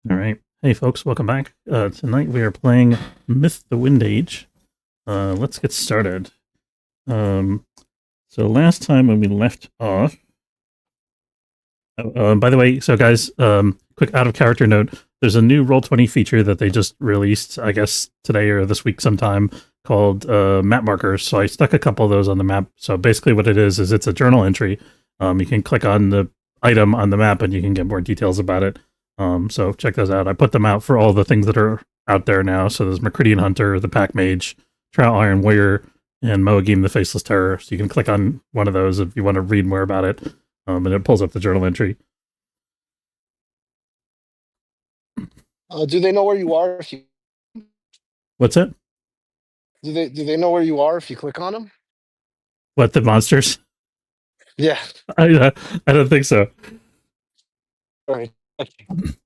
All right. Hey, folks, welcome back. Tonight we are playing Myth the Wind Age. Let's get started. Um, so last time when we left off, by the way, so guys, quick out of character note: there's a new Roll20 feature that they just released, I guess today or this week sometime, called map markers. So I stuck a couple of those on the map. So basically, what it is it's a journal entry. You can click on the item on the map and you can get more details about it. So check those out. I put them out for all the things that are out there now. So there's Myrkridian Hunter, the Pack Mage, Trout Iron Warrior, and Moagim the Faceless Terror. So you can click on one of those if you want to read more about it. And it pulls up the journal entry. Do they know where you are? What's it? Do they know where you are if you click on them? What, the monsters? Yeah. I don't think so. All right.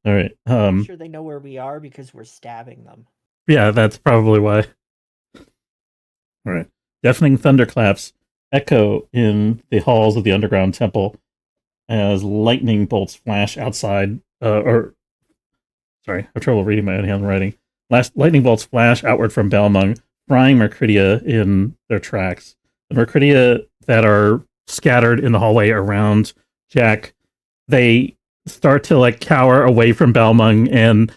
All right. I'm sure they know where we are because we're stabbing them. Yeah, that's probably why. All right. Deafening thunderclaps echo in the halls of the underground temple as lightning bolts flash outside. Sorry, I have trouble reading my own handwriting. Lightning bolts flash outward from Balmung, frying Myrkridia in their tracks. The Myrkridia that are scattered in the hallway around Jack, they start to like cower away from Balmung and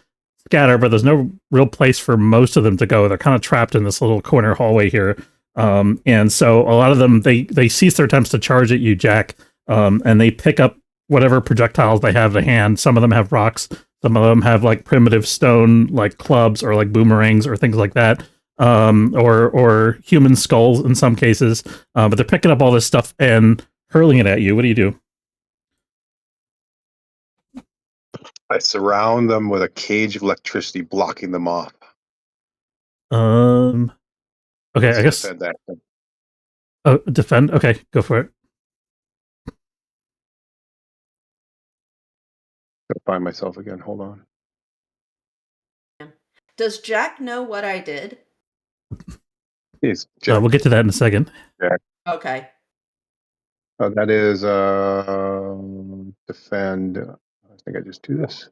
scatter, but there's no real place for most of them to go. They're kind of trapped in this little corner hallway here. And so a lot of them, they cease their attempts to charge at you, Jack, and they pick up whatever projectiles they have to hand. Some of them have rocks. Some of them have like primitive stone, like clubs or like boomerangs or things like that, or human skulls in some cases. But they're picking up all this stuff and hurling it at you. What do you do? I surround them with a cage of electricity blocking them off. Okay, I guess. Defend that. Oh, defend. Okay, go for it. Gotta find myself again. Hold on. Does Jack know what I did? Please, Jack. We'll get to that in a second. Jack. Okay. That is defend. I think I just do this.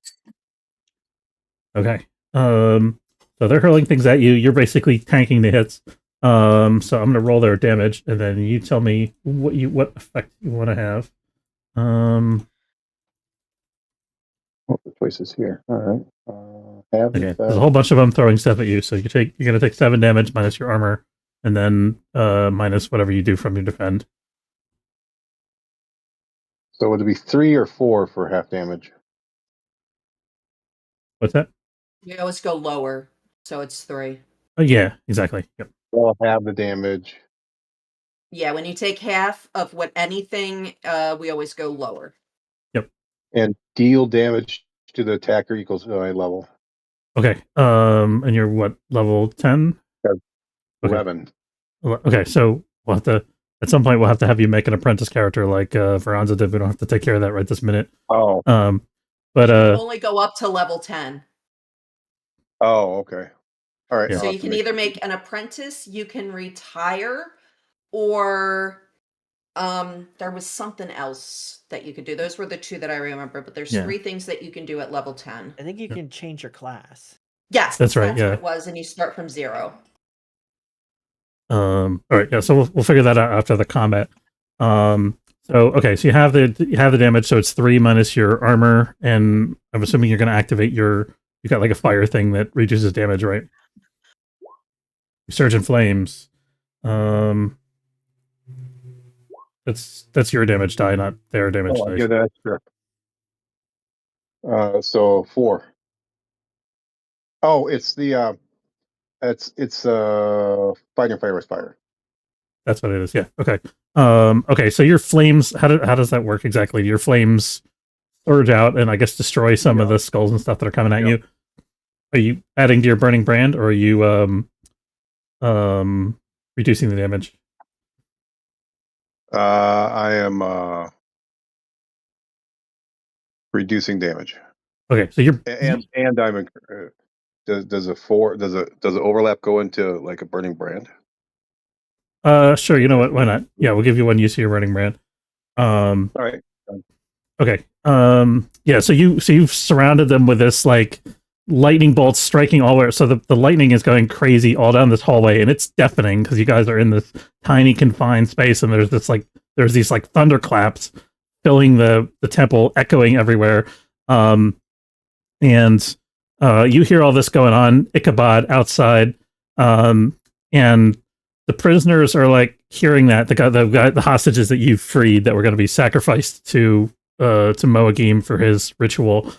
Okay. So they're hurling things at you. You're basically tanking the hits. So I'm gonna roll their damage, and then you tell me what effect you want to have. The choices here. All right. Okay. There's a whole bunch of them throwing stuff at you. So you're gonna take 7 damage minus your armor, and then minus whatever you do from your defend. So would it be 3 or 4 for half damage? What's that? We always go lower, so it's 3. Oh yeah, exactly. Yep. Well, half the damage. Yeah, when you take half of anything, we always go lower. Yep. And deal damage to the attacker equals eye level. Okay. And you're what, level 10? 11. Okay, so we'll have to at some point we'll have to have you make an apprentice character like Veranza did. We don't have to take care of that right this minute. Oh. But only go up to level 10. Oh, okay. All right. Yeah. So you can either make an apprentice, you can retire, or there was something else that you could do. Those were the 2 that I remember, but there's 3 things that you can do at level 10. I think you can change your class. Yes, that's right. Yeah, what it was, and you start from 0. All right. Yeah. So we'll figure that out after the combat. So okay. So you have the damage. So it's 3 minus your armor, and I'm assuming you're going to activate you got like a fire thing that reduces damage, right? Surge in flames. That's your damage die, not their damage die. I give that extra. So 4. Oh, it's the it's fighting fire with fire. That's what it is. Yeah. Okay. Okay. So your flames. How does that work exactly? Your flames surge out and I guess destroy some of the skulls and stuff that are coming at you. Are you adding to your burning brand, or are you reducing the damage? I am reducing damage. Okay. So you're and I'm does a 4 does it overlap go into like a burning brand? Sure. You know what? Why not? Yeah, we'll give you one use of your burning brand. All right. Okay. Yeah. So you've surrounded them with this like lightning bolts striking all over. So the lightning is going crazy all down this hallway, and it's deafening because you guys are in this tiny confined space, and there's these like thunderclaps filling the temple, echoing everywhere. And you hear all this going on. Ichabod outside, and the prisoners are like hearing that the hostages that you freed that were going to be sacrificed to Moagim for his ritual.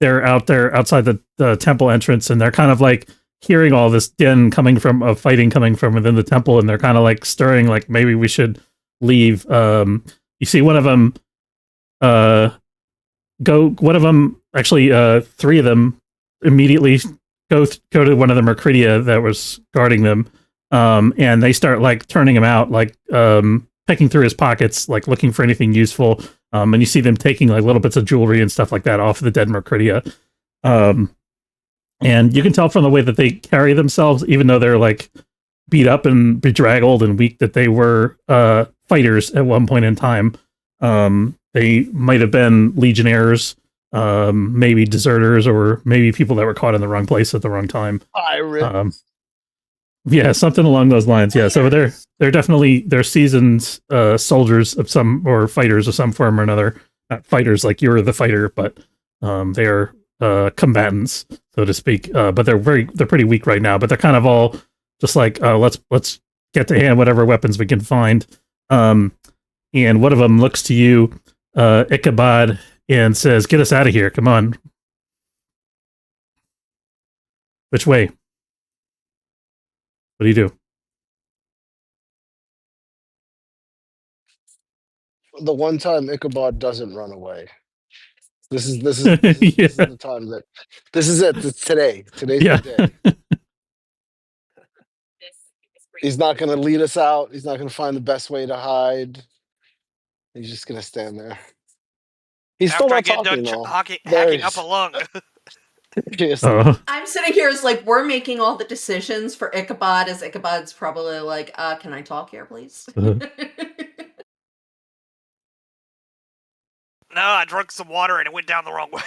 They're out there outside the temple entrance, and they're kind of like hearing all this din coming from fighting coming from within the temple, and they're kind of like stirring, like maybe we should leave. You see one of them three of them immediately go to one of the Myrkridia that was guarding them, and they start like turning him out, like picking through his pockets, like looking for anything useful. And you see them taking like little bits of jewelry and stuff like that off of the dead Myrkridia. And you can tell from the way that they carry themselves, even though they're like beat up and bedraggled and weak, that they were fighters at one point in time. They might have been legionnaires, maybe deserters, or maybe people that were caught in the wrong place at the wrong time. Yeah, something along those lines. Yeah, so they're definitely seasoned soldiers of some, or fighters of some form or another. Not fighters like you're the fighter, but they are combatants, so to speak. But they're pretty weak right now. But they're kind of all just like let's get to hand whatever weapons we can find. And one of them looks to you, Ichabod, and says, "Get us out of here! Come on." Which way? What do you do? The one time Ichabod doesn't run away. This is Yeah. this is the time that this is it. It's today. Today's Yeah. the day. He's not going to lead us out. He's not going to find the best way to hide. He's just going to stand there. He's still After I not get talking, done though. hacking up a lung. I'm sitting here as like we're making all the decisions for Ichabod, as Ichabod's probably like, can I talk here, please? No, I drank some water and it went down the wrong way.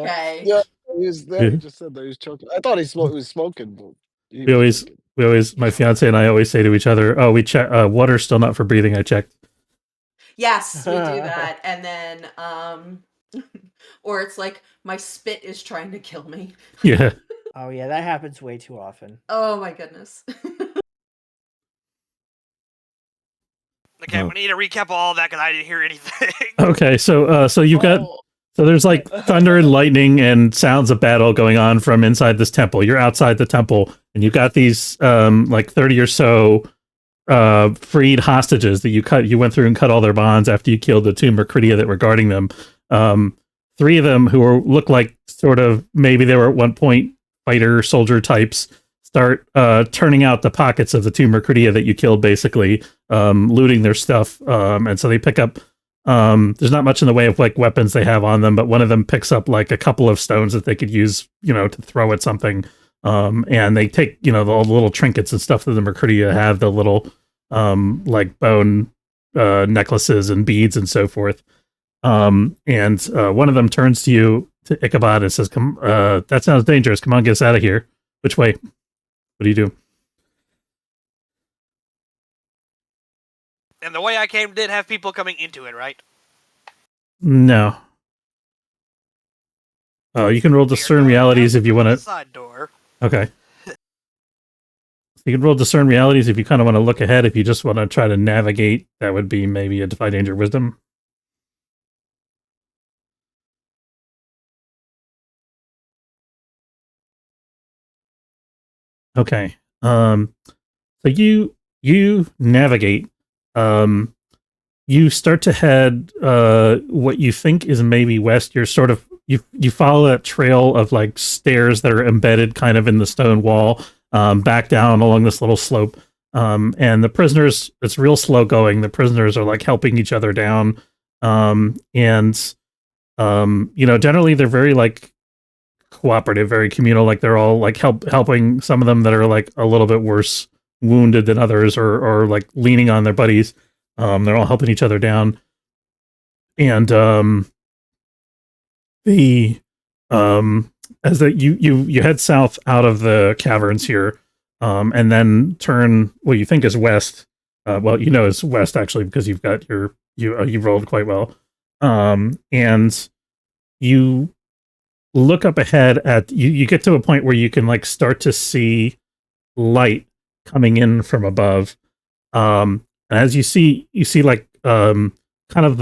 Okay. Yeah, he was there. He just said that he was choking. I thought he was smoking. But he We was always, choking. my fiance and I always say to each other, "Oh, we check. Water's still not for breathing. I checked." Yes, we do that. And then or it's like my spit is trying to kill me. Yeah. Oh yeah, that happens way too often. Oh my goodness. Okay, we need to recap all that because I didn't hear anything. Okay, so you've got there's like thunder and lightning and sounds of battle going on from inside this temple. You're outside the temple, and you've got these like 30 or so freed hostages that you went through and cut all their bonds after you killed the two Myrkridia that were guarding them. Three of them who look like sort of maybe they were at one point fighter soldier types start turning out the pockets of the two Myrkridia that you killed, basically looting their stuff, and so they pick up there's not much in the way of like weapons they have on them, but one of them picks up like a couple of stones that they could use, to throw at something, and they take all the little trinkets and stuff that the Myrkridia have, the little like bone necklaces and beads and so forth. And one of them turns to you, to Ichabod, and says, "Come, that sounds dangerous. Come on, get us out of here." Which way? What do you do? And the way I came did have people coming into it, right? No. Oh, you can roll discern realities if you want to. Side door. Okay. You can roll discern realities if you kind of want to look ahead. If you just want to try to navigate, that would be maybe a defy danger wisdom. Okay. So you navigate. You start to head what you think is maybe west. You're sort of you follow that trail of like stairs that are embedded kind of in the stone wall, back down along this little slope. And the prisoners, it's real slow going. The prisoners are like helping each other down. Generally they're very like cooperative, very communal, like they're all like helping some of them that are like a little bit worse wounded than others, or like leaning on their buddies. They're all helping each other down. and the as that you head south out of the caverns here, and then turn what you think is west. Well, you know it's west actually because you've got you rolled quite well, and you look up ahead at you get to a point where you can like start to see light coming in from above. And as you see like kind of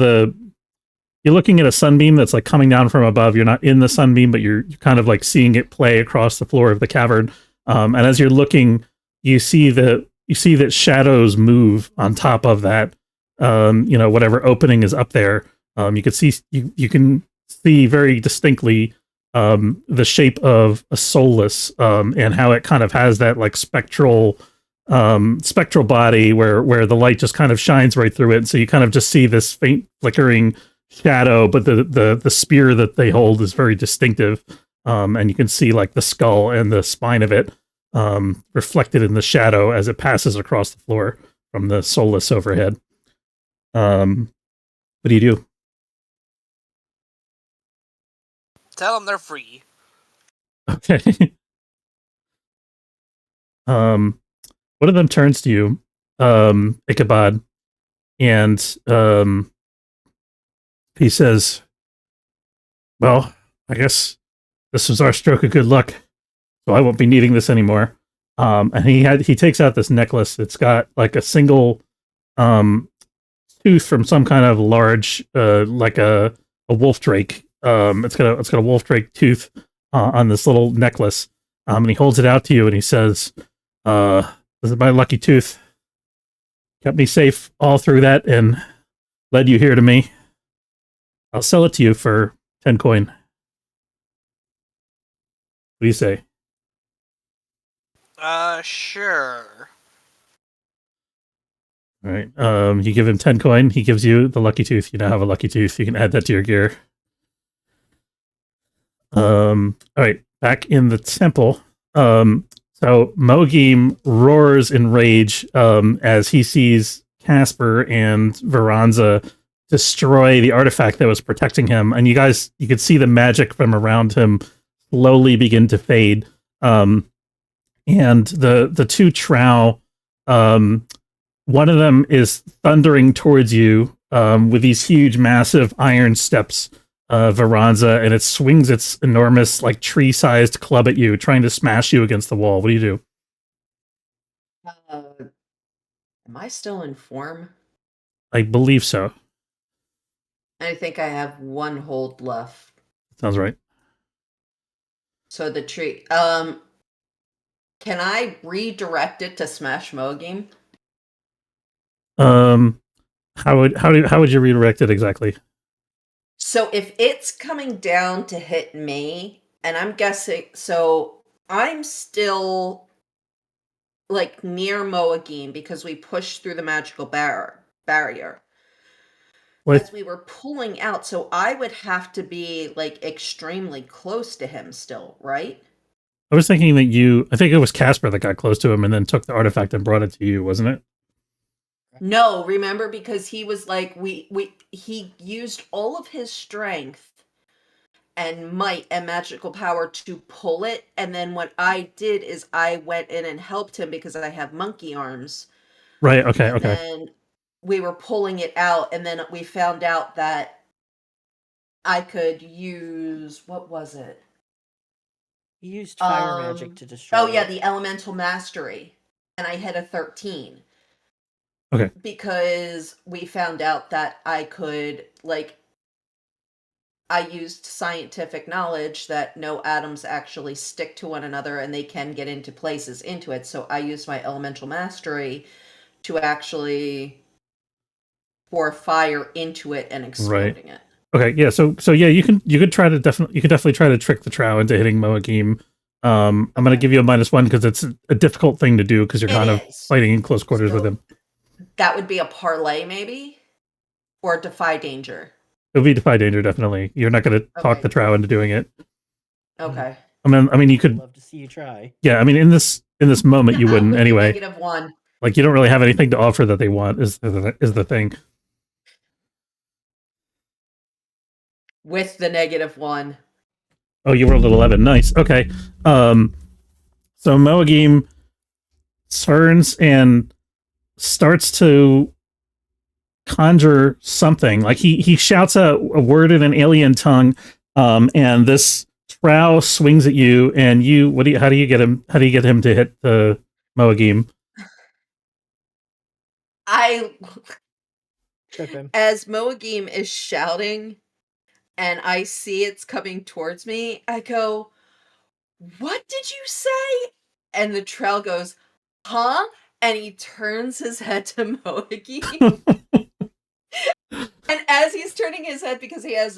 you're looking at a sunbeam that's like coming down from above. You're not in the sunbeam, but you're kind of like seeing it play across the floor of the cavern. And as you're looking, you see that shadows move on top of that. Whatever opening is up there. You can see very distinctly the shape of a soulless, and how it kind of has that like spectral body where the light just kind of shines right through it. And so you kind of just see this faint flickering shadow, but the spear that they hold is very distinctive. And you can see like the skull and the spine of it reflected in the shadow as it passes across the floor from the soulless overhead. What do you do? Tell them they're free. Okay. One of them turns to you, Ichabod, and he says, "Well, I guess this was our stroke of good luck, so I won't be needing this anymore." And he takes out this necklace. It's got like a single tooth from some kind of large, like a wolf drake. It's got a wolf drake tooth on this little necklace. And he holds it out to you and he says, "This is my lucky tooth. Kept me safe all through that and led you here to me. I'll sell it to you for 10 coin. What do you say?" Sure. All right. You give him 10 coin. He gives you the lucky tooth. You now have a lucky tooth. You can add that to your gear. All right. Back in the temple. So Mogim roars in rage as he sees Casper and Veranza destroy the artifact that was protecting him. And you could see the magic from around him slowly begin to fade. And the two Trow, one of them is thundering towards you with these huge, massive iron steps, Veranza, and it swings its enormous, like tree-sized club at you, trying to smash you against the wall. What do you do? Am I still in form? I believe so. I think I have one hold left. Sounds right. So the tree. Can I redirect it to smash Mogim? How would you redirect it exactly? So if it's coming down to hit me, and I'm guessing, so I'm still like near Moagim because we pushed through the magical barrier. As we were pulling out, so I would have to be like extremely close to him still, right? I was thinking that I think it was Casper that got close to him and then took the artifact and brought it to you, wasn't it? No, remember, because he was like, he used all of his strength and might and magical power to pull it, and then what I did is I went in and helped him because I have monkey arms. Right, okay. And we were pulling it out, and then we found out that I could use, what was it? He used fire magic to destroy Oh yeah, it. the elemental mastery, and I hit a 13. Okay. Because we found out that I could, like, I used scientific knowledge that no atoms actually stick to one another and they can get into places into it. So I used my elemental mastery to actually pour fire into it and exploding it. Okay, yeah. So yeah, you could definitely try to trick the Trow into hitting Moagim. I'm gonna give you a -1 because it's a difficult thing to do because you're kind of fighting in close quarters with him. That would be a parlay, maybe, or defy danger. It would be defy danger, definitely. You're not going to talk the Trow into doing it. Okay. I mean, you could. I'd love to see you try. Yeah, I mean, in this moment, you wouldn't anyway. -1. Like, you don't really have anything to offer that they want. Is the thing. with the -1. Oh, you rolled an 11. Nice. Okay. So Moagim turns and starts to conjure something. Like he shouts a word in an alien tongue, and this trow swings at you, and you how do you get him to hit the Moagim? Trip him. As Moagim is shouting and I see it's coming towards me, I go, "What did you say?" And the troll goes, "Huh?" And he turns his head to Moagim. And as he's turning his head, because he has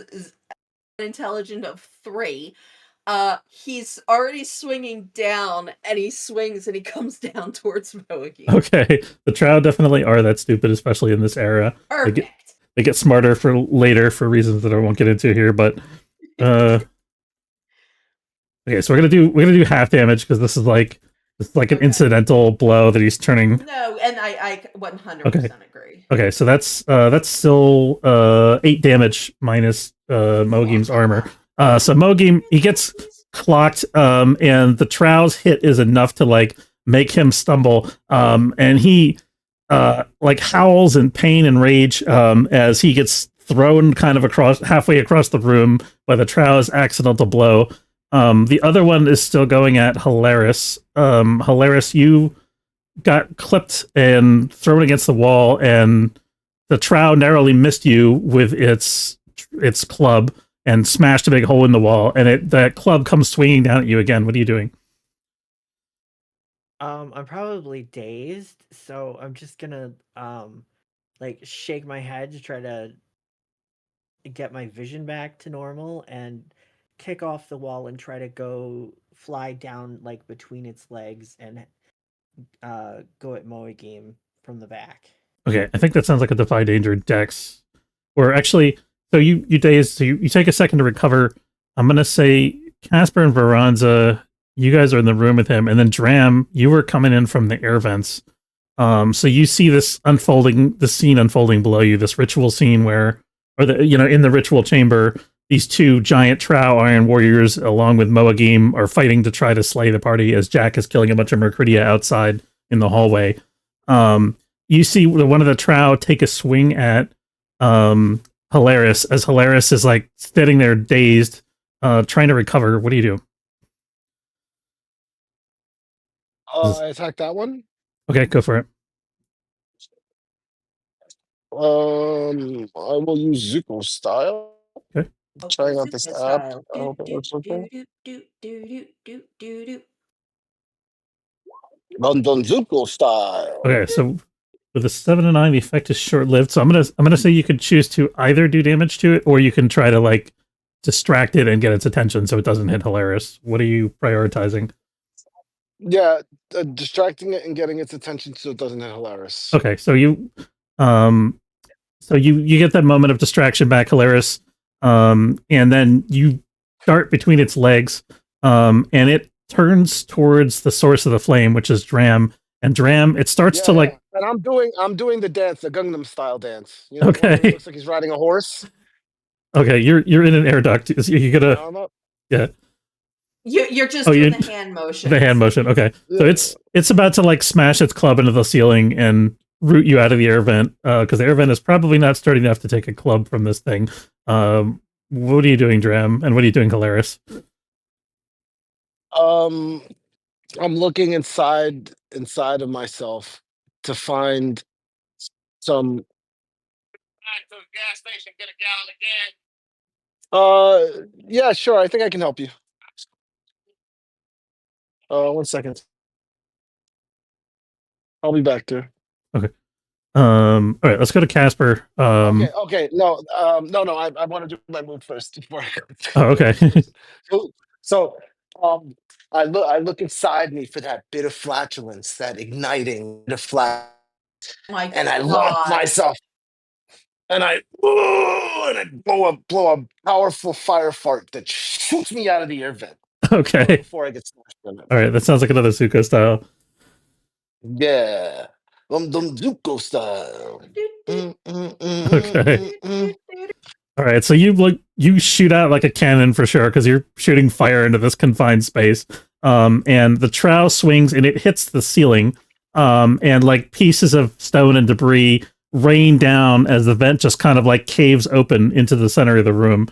an intelligence of 3, he's already swinging down, and he swings and he comes down towards Moagim. Okay, the trow definitely are that stupid, especially in this era. Perfect. They get smarter for later for reasons that I won't get into here, but okay, so we're gonna do half damage because this is like an incidental blow that he's turning. No, and I 100% agree. Okay, so that's still 8 damage minus Mogim's armor. So Mogim, he gets clocked, and the trow's hit is enough to like make him stumble, and he like howls in pain and rage as he gets thrown kind of halfway across the room by the trow's accidental blow. The other one is still going at Hilaris. Hilaris, you got clipped and thrown against the wall, and the trow narrowly missed you with its club and smashed a big hole in the wall, and that club comes swinging down at you again. What are you doing? I'm probably dazed, so I'm just gonna like shake my head to try to get my vision back to normal and kick off the wall and try to go fly down like between its legs and go at Moagim from the back. Okay, I think that sounds like a Defy Danger Dex. Or actually, so you dazed, so you take a second to recover. I'm gonna say Casper and Veranza, you guys are in the room with him, and then Dram, you were coming in from the air vents. So you see the scene unfolding below you, this ritual scene where, in the ritual chamber, these two giant trow iron warriors, along with Moagim, are fighting to try to slay the party as Jack is killing a bunch of Myrkridia outside in the hallway. You see one of the trow take a swing at Hilaris, as Hilaris is like sitting there dazed, trying to recover. What do you do? I attack that one. Okay, go for it. I will use Zuko style. Okay. Trying out this app. I Do, hope it do, works okay. do, do, do, do, do, do, do. London Zuko style. Okay, so with a 7 and 9, the effect is short-lived. So I'm gonna say you could choose to either do damage to it, or you can try to like distract it and get its attention so it doesn't hit Hilaris. What are you prioritizing? Yeah, distracting it and getting its attention so it doesn't hit Hilaris. Okay, so you get that moment of distraction back, Hilaris, and then you dart between its legs, and it turns towards the source of the flame, which is Dram. And Dram, it starts to like. And I'm doing the dance, the Gangnam style dance. You know, okay. It looks like he's riding a horse. Okay, you're in an air duct. You gotta. Yeah. You're just doing the hand motion. The hand motion. Okay, so it's about to like smash its club into the ceiling and root you out of the air vent, because the air vent is probably not sturdy enough to take a club from this thing. What are you doing, Dram? And what are you doing, Hilaris? I'm looking inside of myself to find some. Back to the gas station, get a gallon again. Yeah, sure. I think I can help you. 1 second. I'll be back there. Okay. All right, let's go to Casper. Okay. No. I want to do my move first before I go. Oh, okay. So, I look inside me for that bit of flatulence, that igniting bit of flat, and I lock myself, and I blow a powerful fire fart that shoots me out of the air vent. Okay. Before I get smashed in it. All right, that sounds like another Zuko style. Yeah, Zuko style. Okay. All right, so you shoot out like a cannon for sure because you're shooting fire into this confined space. And the trowel swings and it hits the ceiling. And like pieces of stone and debris rain down as the vent just kind of like caves open into the center of the room.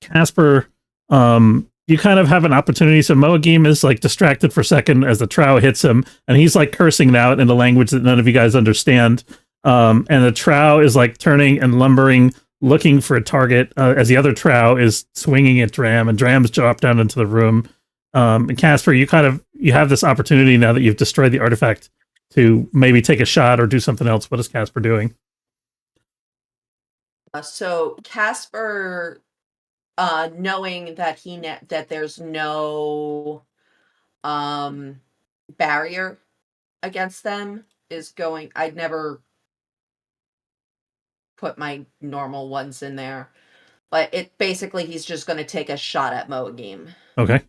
Casper, you kind of have an opportunity. So Moagim is like distracted for a second as the trowel hits him, and he's like cursing it out in a language that none of you guys understand. And the trow is like turning and lumbering, looking for a target, as the other trow is swinging at Dram, and Dram's dropped down into the room. And Casper, you have this opportunity now that you've destroyed the artifact to maybe take a shot or do something else. What is Casper doing? So Casper, knowing that that there's no barrier against them, is going. I'd never put my normal ones in there, but basically he's just going to take a shot at Moagim. Okay.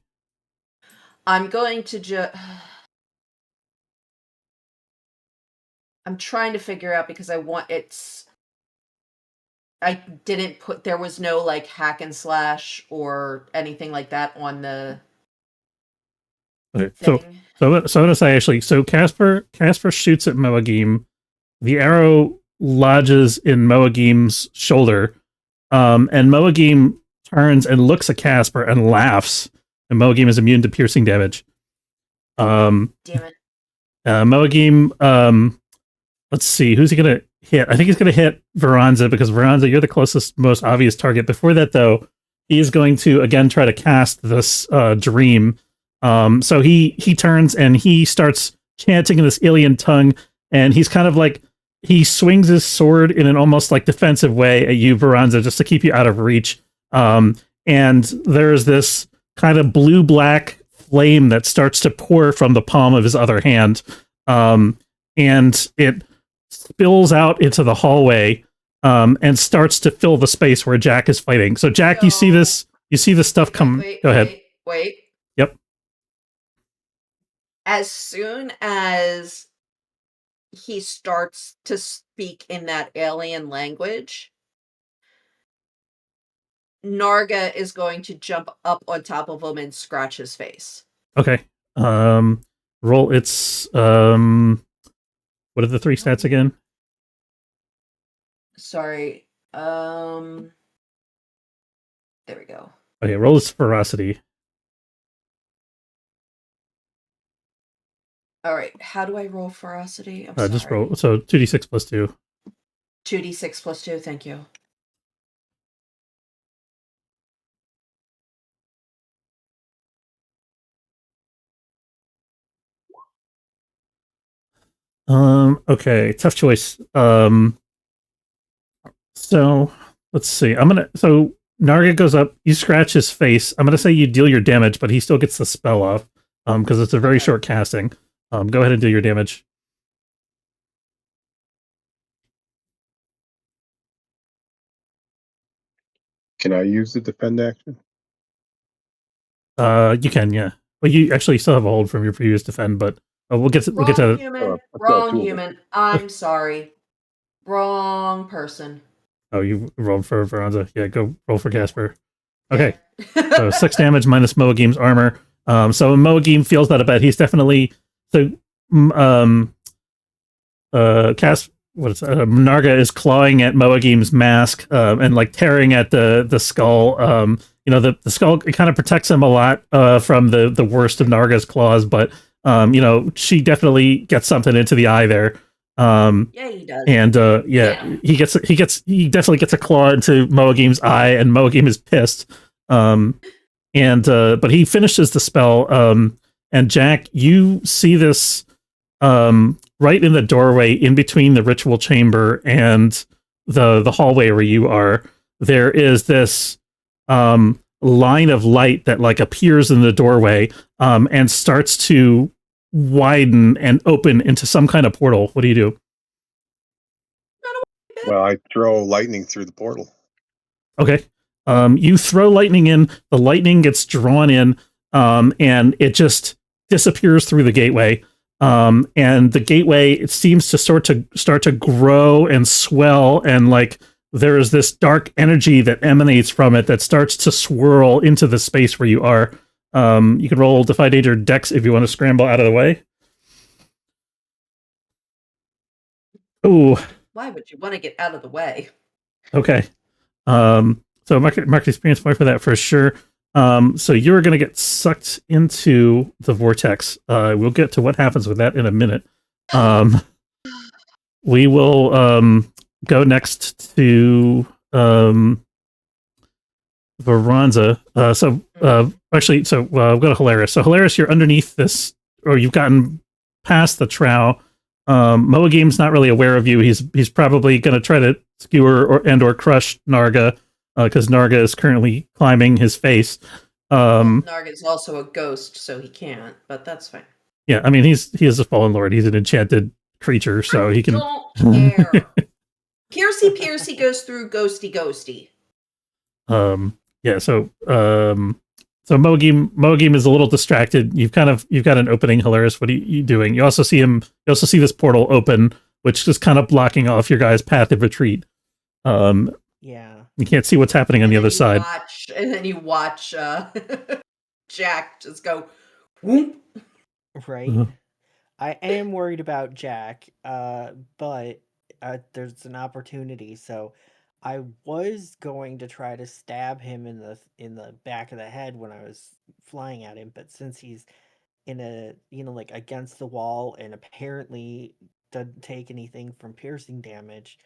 I'm going to I'm trying to figure out because I didn't put, there was no like hack and slash or anything like that on the Okay. thing. So I'm gonna say actually, so Casper shoots at Moagim. The arrow lodges in Moagim's shoulder, and Moagim turns and looks at Casper and laughs. And Moagim is immune to piercing damage. Damn it. Moagim, let's see, who's he gonna hit? I think he's gonna hit Veranza because Veranza, you're the closest, most obvious target. Before that, though, he's going to again try to cast this dream. So he turns and he starts chanting in this alien tongue, and he's kind of like, he swings his sword in an almost like defensive way at you, Veranza, just to keep you out of reach. And there's this kind of blue-black flame that starts to pour from the palm of his other hand. And it spills out into the hallway, and starts to fill the space where Jack is fighting. So Jack, you see this stuff come. Go ahead. Wait. Yep. As soon as he starts to speak in that alien language, Narga is going to jump up on top of him and scratch his face. Okay. Roll. It's what are the 3 stats again? Sorry. There we go. Okay, roll his ferocity. All right. How do I roll ferocity? I'm sorry. Just roll. So 2d6 plus 2. 2d6 plus 2. Thank you. Okay, tough choice. So let's see. So Narga goes up, you scratch his face. I'm gonna say you deal your damage, but he still gets the spell off. Because it's a very short casting. Go ahead and do your damage. Can I use the defend action? You can, yeah. Well, you actually still have a hold from your previous defend, but we'll get to human. Wrong human. I'm sorry. Wrong person. Oh, you rolled for Veranza. Yeah, go roll for Casper. Okay. So 6 damage minus Moagim's armor. So Moagim feels that a bit. He's definitely Narga is clawing at Moagim's mask, and like tearing at the skull. The skull, it kind of protects him a lot from the worst of Narga's claws, but she definitely gets something into the eye there. Yeah, he does. And he definitely gets a claw into Moagim's eye, and Moagim is pissed. But he finishes the spell. And Jack, you see this right in the doorway, in between the ritual chamber and the hallway where you are. There is this line of light that like appears in the doorway, and starts to widen and open into some kind of portal. What do you do? Well, I throw lightning through the portal. Okay. You throw lightning in, the lightning gets drawn in, and it just disappears through the gateway. And the gateway, it seems to start to grow and swell, and like there is this dark energy that emanates from it that starts to swirl into the space where you are. You can roll Defy Danger Dex if you want to scramble out of the way. Ooh. Why would you want to get out of the way? Okay. So mark experience point for that for sure. So you're going to get sucked into the vortex. We'll get to what happens with that in a minute. We will go next to Veranza. We'll go to Hilarious. So Hilarious, you're underneath this, or you've gotten past the trough. Moagame's not really aware of you. He's probably going to try to skewer or crush Narga, because Narga is currently climbing his face. Narga is also a ghost, so he can't, but that's fine. Yeah, I mean he is a fallen lord. He's an enchanted creature, so he can. Don't care. Piercy goes through ghosty. Yeah. So Moagame is a little distracted. You've got an opening, Hilarious. What are you doing? You also see see this portal open, which is kind of blocking off your guys' path of retreat. Yeah. You can't see what's happening on the other side. And then you watch Jack just go whoop. Right. I am worried about Jack, but there's an opportunity, so I was going to try to stab him in the back of the head when I was flying at him, but since he's in a like against the wall and apparently doesn't take anything from piercing damage,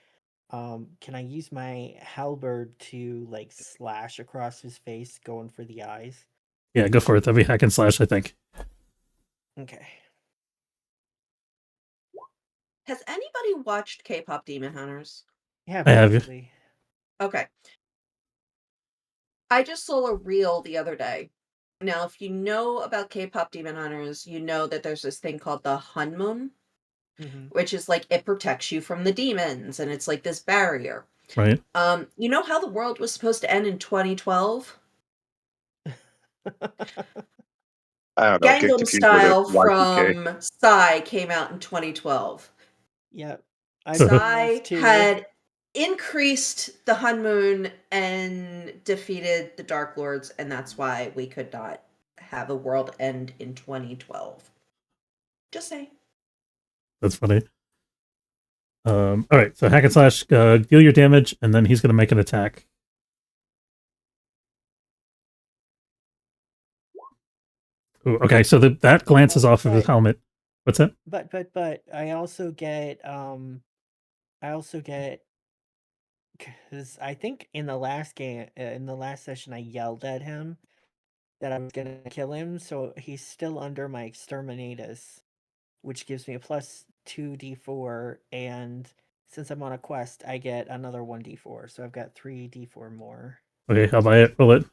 can I use my halberd to like slash across his face, going for the eyes? Yeah, go for it. That'll be hack and slash, I think. Okay. Has anybody watched K-pop Demon Hunters? Yeah, I have you. probably. Okay. I just saw a reel the other day. Now, if you know about K-pop Demon Hunters, you know that there's this thing called the Hunmun, which is like it protects you from the demons, and it's like this barrier. Right. You know how the world was supposed to end in 2012? I don't know. Gangnam Style from Psy came out in 2012. Yep. Psy had increased the Hunmun and defeated the Dark Lords, and that's why we could not have a world end in 2012. Just saying. That's funny. All right, so hack and slash, deal your damage, and then he's going to make an attack. Ooh, okay, so that glances off of his helmet. What's that? But I also get because I think in the last session I yelled at him that I was gonna kill him, so he's still under my exterminatus, which gives me a plus 2d4, and since I'm on a quest, I get another 1d4, so I've got 3d4 more. Okay, I'll buy it. Roll it.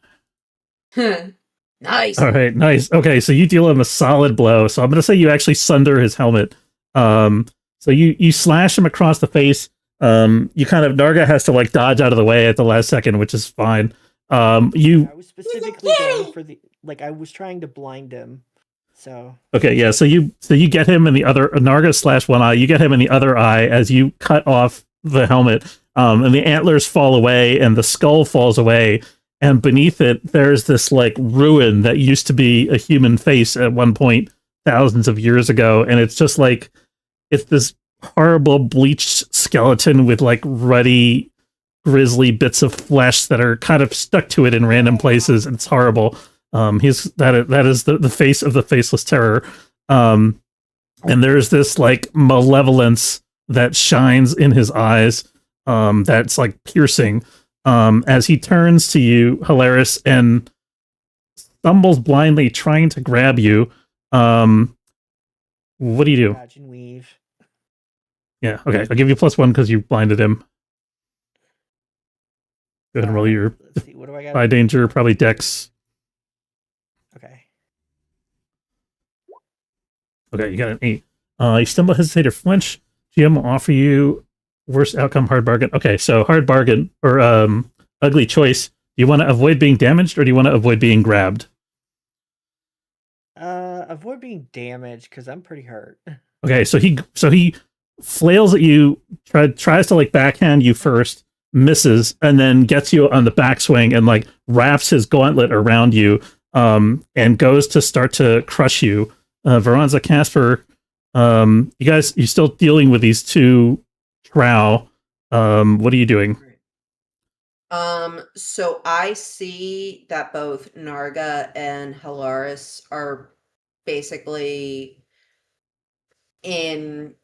Nice. All right, nice. Okay, so you deal him a solid blow. So I'm going to say you actually sunder his helmet. So you slash him across the face. You kind of Narga has to like dodge out of the way at the last second, which is fine. I was specifically going for I was trying to blind him. So okay, yeah. So you get him in the other Narga slash one eye. You get him in the other eye as you cut off the helmet, and the antlers fall away, and the skull falls away. And beneath it, there's this like ruin that used to be a human face at one point, thousands of years ago. And it's just like, it's this horrible bleached skeleton with like ruddy, grisly bits of flesh that are kind of stuck to it in random places. And it's horrible. That is the face of the faceless terror. And there's this like malevolence that shines in his eyes, that's like piercing. As he turns to you, Hilarious, and stumbles blindly trying to grab you. What do you do? Dodge and weave. Yeah, okay. I'll give you +1 because you blinded him. Go ahead and roll your Let's see, what do I got? by danger, probably Dex. Okay. Okay, you got an 8. You stumble, hesitate, or flinch. GM will offer you worst outcome, hard bargain. Okay, so hard bargain or ugly choice. Do you want to avoid being damaged or do you want to avoid being grabbed? Avoid being damaged because I'm pretty hurt. Okay, so he flails at you, tries to like backhand you first, misses and then gets you on the backswing and like wraps his gauntlet around you, and goes to start to crush you. Veranza, Casper, you still dealing with these two drow. What are you doing? So I see that both Narga and Halaris are basically in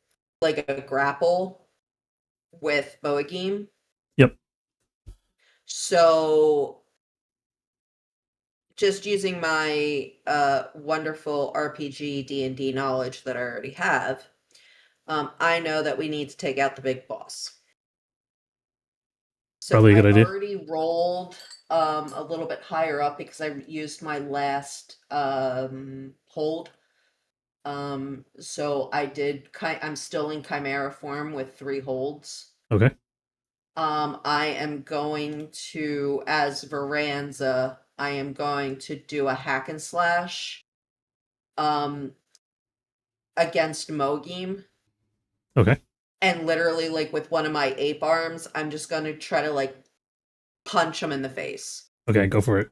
like a grapple with Boagim. Yep. So just using my wonderful RPG D&D knowledge that I already have, I know that we need to take out the big boss. So Probably a good I idea. already rolled a little bit higher up because I used my last hold. So I did I'm still in Chimera form with 3 holds. Okay. I am going to, as Veranza, I am going to do a hack and slash against Mogim. Okay. And literally, like, with one of my ape arms, I'm just going to try to, like, punch him in the face. Okay, go for it.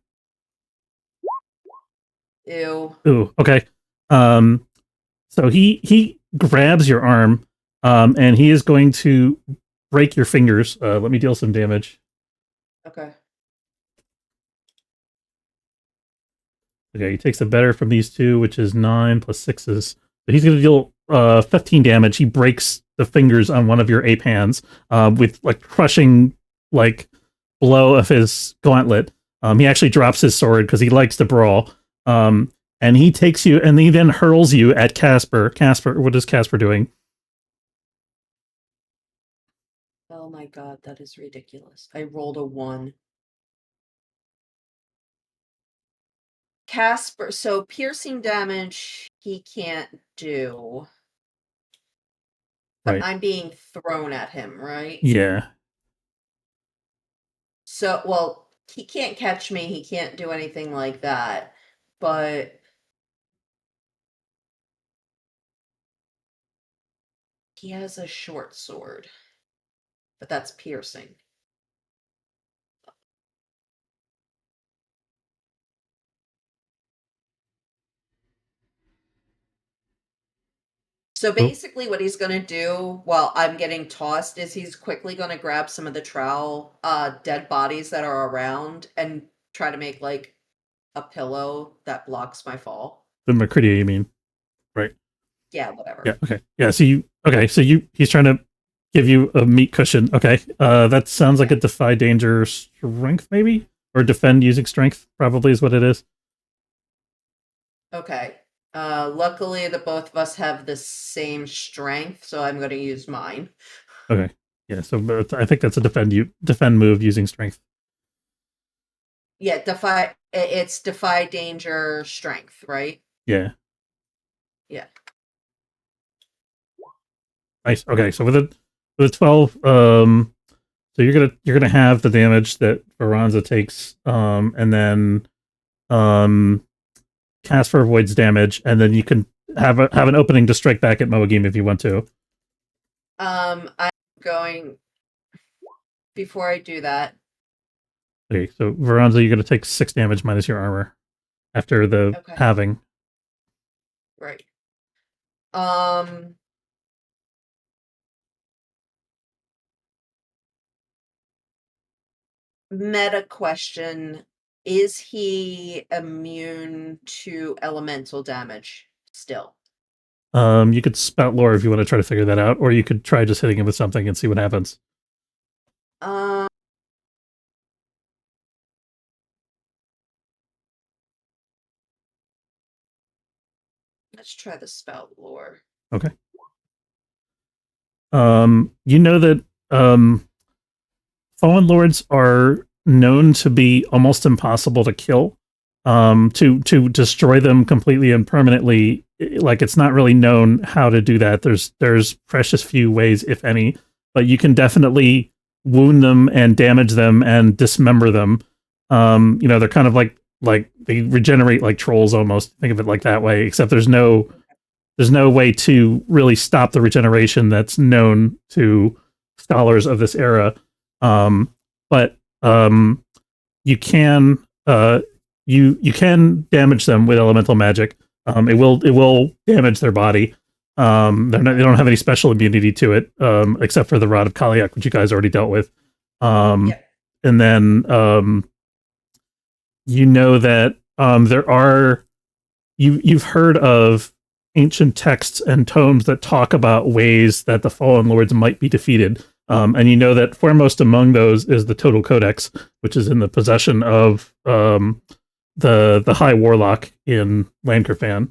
Ew. Ooh, okay. So he grabs your arm, and he is going to break your fingers. Let me deal some damage. Okay. Okay, he takes the better from these two, which is 9 plus 6 is... So he's going to deal 15 damage. He breaks the fingers on one of your ape hands with like crushing like blow of his gauntlet. He actually drops his sword because he likes to brawl. And he takes you, and he then hurls you at Casper. Casper, what is Casper doing? Oh my god, that is ridiculous. I rolled a 1. Casper, so piercing damage he can't do. But Right. I'm being thrown at him, right? Yeah. So, well, he can't catch me, he can't do anything like that. But he has a short sword. But that's piercing. So basically what he's going to do while I'm getting tossed is he's quickly going to grab some of the trowel dead bodies that are around and try to make like a pillow that blocks my fall. The Myrkridia, you mean? Right. Yeah, whatever. Yeah, okay. Yeah, so he's trying to give you a meat cushion. Okay. That sounds like a defy danger strength, maybe? Or defend using strength, probably is what it is. Okay. Luckily the both of us have the same strength, so I'm going to use mine. Okay. Yeah, so I think that's a defend move using strength. Yeah, it's defy danger strength, right? Yeah. Yeah. Nice. Okay, so with a 12, so you're gonna have the damage that Veranza takes, and then Casper avoids damage, and then you can have an opening to strike back at Moagim if you want to. I'm going before I do that. Okay, so Veranza, you're gonna take 6 damage minus your armor after the halving. Right. Meta question. Is he immune to elemental damage still? You could spout lore if you want to try to figure that out, or you could try just hitting him with something and see what happens. Let's try the spout lore. Okay. You know that Fallen Lords are known to be almost impossible to kill. To destroy them completely and permanently, like it's not really known how to do that. There's precious few ways, if any, but you can definitely wound them and damage them and dismember them. They're kind of like they regenerate like trolls almost. Think of it like that way, except there's no way to really stop the regeneration that's known to scholars of this era. But you can you can damage them with elemental magic. It will damage their body. They don't have any special immunity to it, except for the Rod of Kaliak, which you guys already dealt with. And then you know that there are you've heard of ancient texts and tomes that talk about ways that the fallen lords might be defeated. And you know that foremost among those is the Total Codex, which is in the possession of the High Warlock in Lankerfan.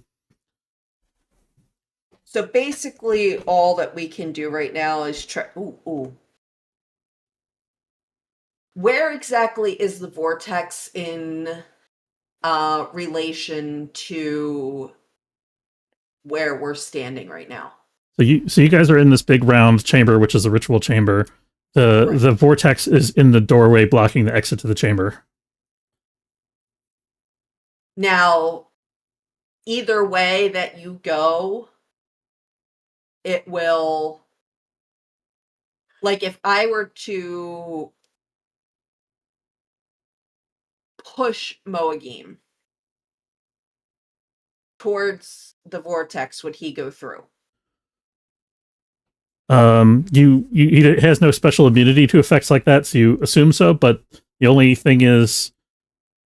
So basically, all that we can do right now is try. Ooh. Where exactly is the vortex in relation to where we're standing right now? So you guys are in this big round chamber, which is a ritual chamber. The vortex is in the doorway, blocking the exit to the chamber. Now, either way that you go, it will. Like, if I were to push Moagim towards the vortex, would he go through? He has no special immunity to effects like that, so you assume so. But the only thing is,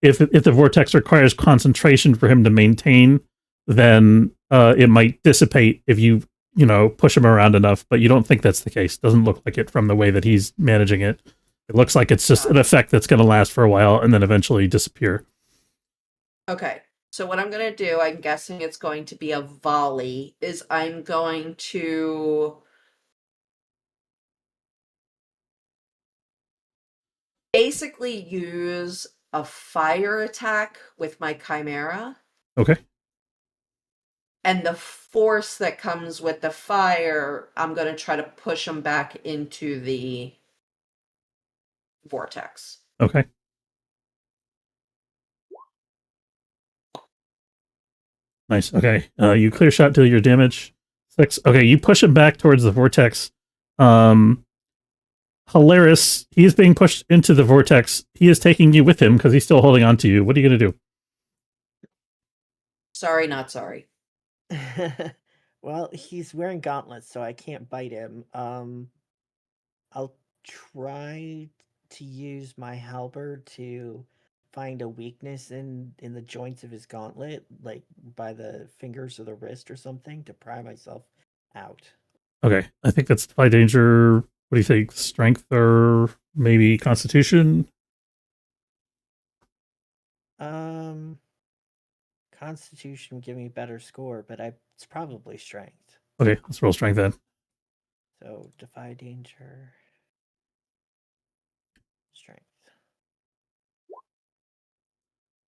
if the vortex requires concentration for him to maintain, then it might dissipate if you push him around enough. But you don't think that's the case. Doesn't look like it from the way that he's managing it. It looks like it's just an effect that's going to last for a while and then eventually disappear. Okay. So what I'm going to do, I'm guessing it's going to be a volley, is I'm going to basically use a fire attack with my Chimera. Okay. And the force that comes with the fire, I'm going to try to push them back into the vortex. Okay. Nice. Okay. You clear shot till your damage 6. Okay, you push him back towards the vortex. Hilarious. He is being pushed into the vortex. He is taking you with him because he's still holding on to you. What are you going to do? Sorry, not sorry. Well, he's wearing gauntlets, so I can't bite him. I'll try to use my halberd to find a weakness in the joints of his gauntlet, like by the fingers or the wrist or something, to pry myself out. Okay, I think that's Defy Danger. What do you think? Strength or maybe Constitution? Constitution would give me a better score, but it's probably Strength. Okay, let's roll Strength then. So Defy Danger. Strength.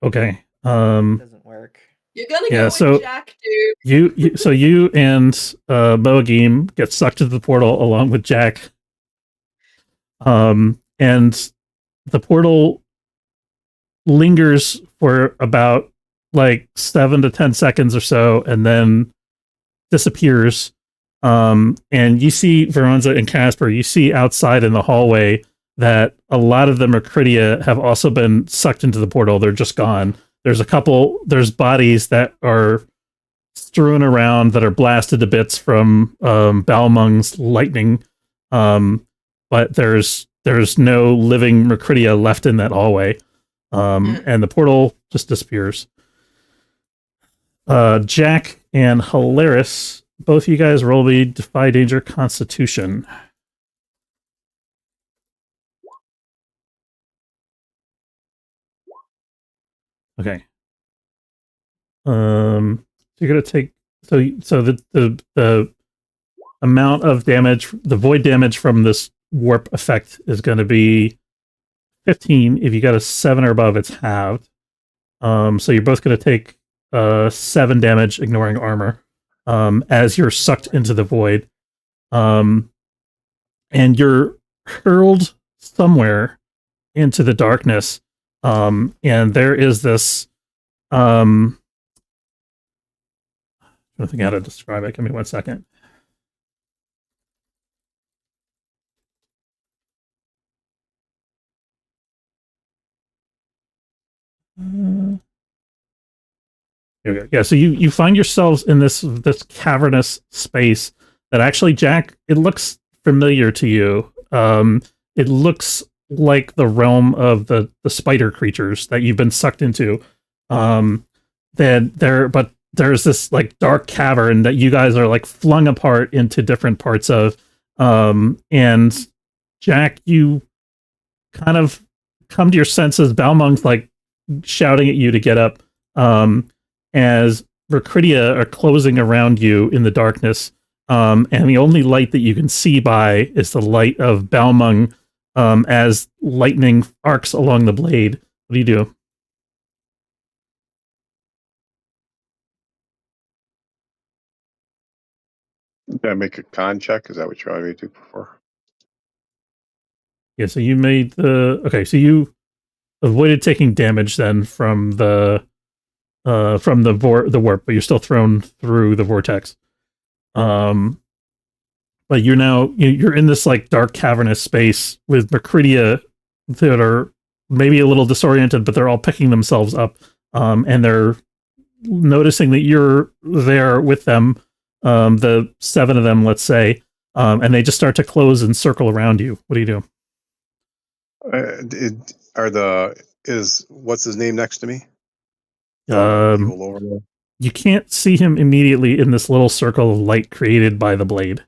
Okay. Doesn't work. You're gonna go with Jack, dude. You and Moagim get sucked into the portal along with Jack. And the portal lingers for about like 7 to 10 seconds or so, and then disappears. And you see Veronza and Casper. You see outside in the hallway that a lot of the Myrkridia have also been sucked into the portal. They're just gone. There's bodies that are strewn around that are blasted to bits from Balmung's lightning. But there's no living Myrkridia left in that hallway. And the portal just disappears. Jack and Hilaris, both of you guys roll me Defy Danger Constitution. Okay. So you're gonna take so the amount of damage, the void damage from this warp effect is going to be 15. If you got a 7 or above, it's halved. So you're both going to take 7 damage, ignoring armor, as you're sucked into the void. And you're hurled somewhere into the darkness. And there is this I don't think how to describe it. Give me 1 second. Here we go. Yeah, so you find yourselves in this cavernous space that actually, Jack, it looks familiar to you. It looks like the realm of the spider creatures that you've been sucked into. But there's this like dark cavern that you guys are like flung apart into different parts of. And Jack, you kind of come to your senses. Balmung's like shouting at you to get up. As Myrkridia are closing around you in the darkness, and the only light that you can see by is the light of Balmung, as lightning arcs along the blade. What do you do? Did I make a con check? Is that what you wanted me to do before? Yeah, so you made the... Okay, so you avoided taking damage then from the warp, but you're still thrown through the vortex. But you're in this like dark cavernous space with Myrkridia that are maybe a little disoriented, but they're all picking themselves up, and they're noticing that you're there with them, the 7 of them, let's say, and they just start to close and circle around you. What do you do? What's his name next to me? Um, you can't see him immediately in this little circle of light created by the blade.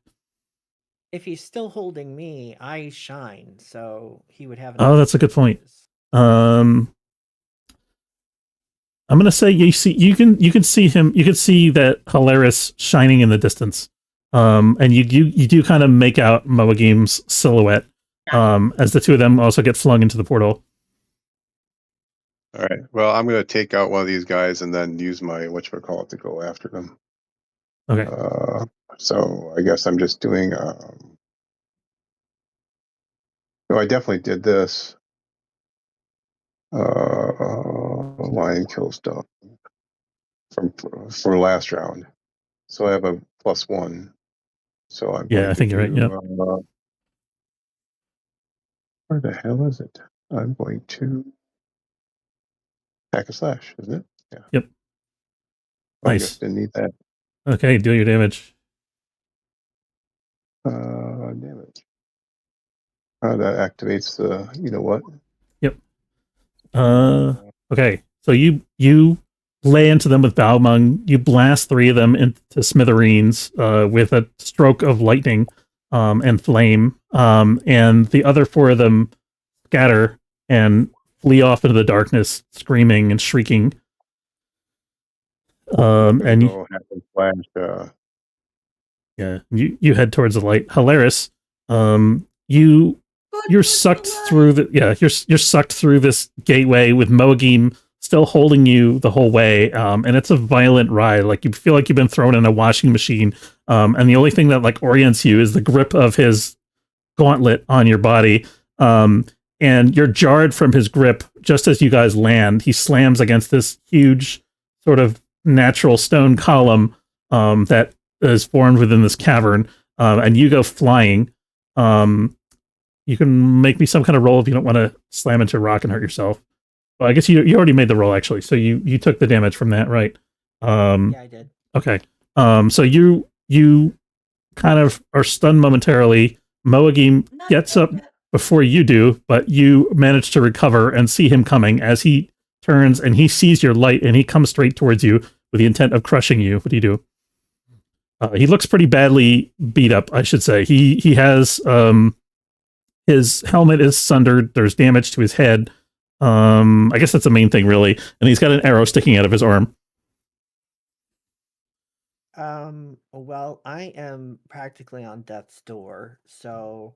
If he's still holding me, I shine, so he would have. Oh, that's a good point. I'm gonna say you can see him. You can see that Hilaris shining in the distance, and you do kind of make out Moagim's silhouette, as the 2 of them also get flung into the portal. All right. Well, I'm going to take out one of these guys and then use my whatchamacallit to go after them. Okay. So I guess I'm just doing. No, I definitely did this. Lion kill stuff for last round. So I have a +1. So I'm I think you're right. Yeah. Where the hell is it? I'm going to hack a slash, isn't it? Yeah. Yep. Oh, Nice. I guess didn't need that. Okay, do your damage. Damage. That activates the. You know what? Yep. Okay. So you lay into them with Balmung. You blast 3 of them into smithereens with a stroke of lightning and flame. And the other 4 of them scatter and flee off into the darkness, screaming and shrieking. And you head towards the light. Hilaris, you're sucked through you're sucked through this gateway with Moagim still holding you the whole way, and it's a violent ride. Like you feel like you've been thrown in a washing machine, and the only thing that like orients you is the grip of his gauntlet on your body, and you're jarred from his grip just as you guys land. He slams against this huge sort of natural stone column that is formed within this cavern, and you go flying. You can make me some kind of roll if you don't want to slam into a rock and hurt yourself. Well, I guess you already made the roll, actually, so you took the damage from that, right? Yeah, I did. Okay. So you kind of are stunned momentarily. Moagim gets up before you do, but you manage to recover and see him coming as he turns and he sees your light and he comes straight towards you with the intent of crushing you. What do you do? He looks pretty badly beat up, I should say. He has his helmet is sundered. There's damage to his head. I guess that's the main thing, really. And he's got an arrow sticking out of his arm. Well, I am practically on death's door, so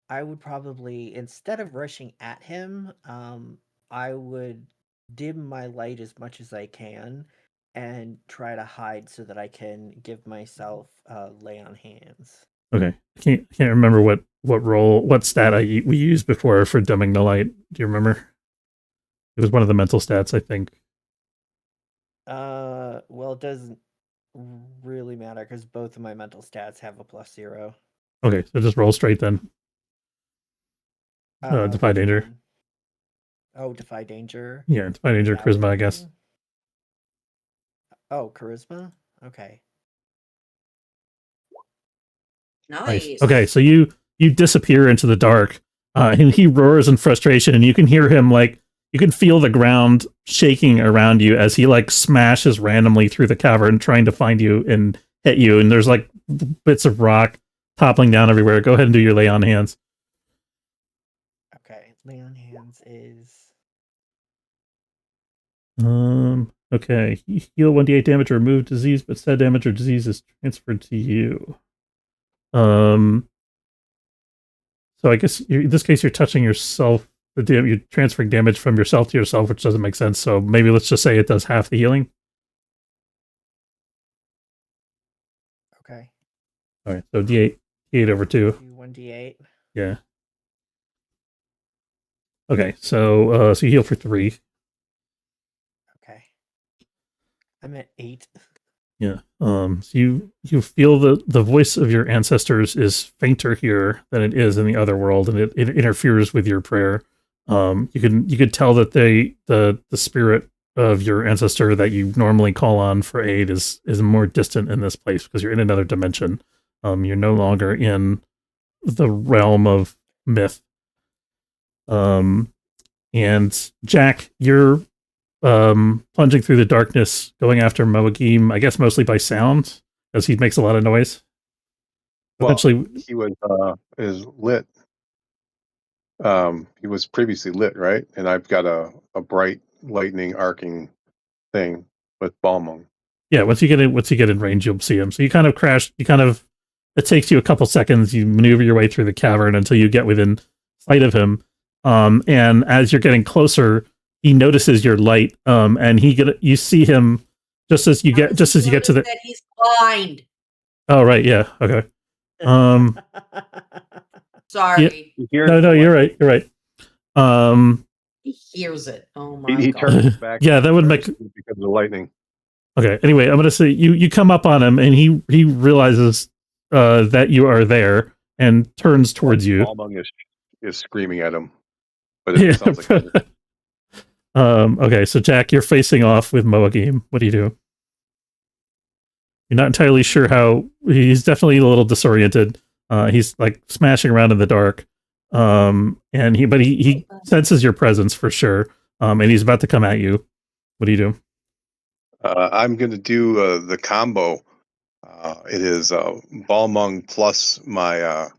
I would probably, instead of rushing at him, I would dim my light as much as I can and try to hide so that I can give myself lay on hands. Okay. I can't remember what stat we used before for dimming the light. Do you remember? It was one of the mental stats, I think. Well, it doesn't really matter because both of my mental stats have a +0. Okay, so just roll straight then. Defy danger. Oh, defy danger. Yeah, defy danger, charisma, I guess. Oh, charisma? Okay. Nice. Okay, so you disappear into the dark, and he roars in frustration, and you can hear him you can feel the ground shaking around you as he smashes randomly through the cavern trying to find you and hit you, and there's bits of rock toppling down everywhere. Go ahead and do your lay on hands. Okay, lay on hands is okay. Heal 1d8 damage or remove disease, but said damage or disease is transferred to you. So I guess in this case you're touching yourself. You're transferring damage from yourself to yourself, which doesn't make sense. So maybe let's just say it does half the healing. okay. All right, so d8 over 2. 1d8. Yeah. Okay, so you heal for 3. Okay. I'm at 8. Yeah. So you feel the voice of your ancestors is fainter here than it is in the other world, and it interferes with your prayer. You could tell that the spirit of your ancestor that you normally call on for aid is more distant in this place because you're in another dimension. You're no longer in the realm of myth. And Jack, you're plunging through the darkness, going after Moagim, I guess mostly by sound, as he makes a lot of noise. Well, Eventually, he is lit. He was previously lit, right? And I've got a bright lightning arcing thing with Balmung. yeah. Once you get in range, you'll see him. So you kind of crash. It takes you a couple seconds. You maneuver your way through the cavern until you get within sight of him. And as you're getting closer, he notices your light. And you see him just as you get to the. That he's blind. Oh right, yeah, okay. Sorry. Yeah, no, you're right. You're right. He hears it. Oh my He god. turns back. Yeah, that would make because of the lightning. Okay. Anyway, I'm gonna say you come up on him, and he realizes that you are there and turns towards you. Balmung is screaming at him, but it sounds like. Okay, so Jack, you're facing off with Moagim. What do you do? You're not entirely sure how. He's definitely a little disoriented. He's smashing around in the dark. And he senses your presence for sure. And he's about to come at you. What do you do? I'm going to do the combo. It is Balmung plus my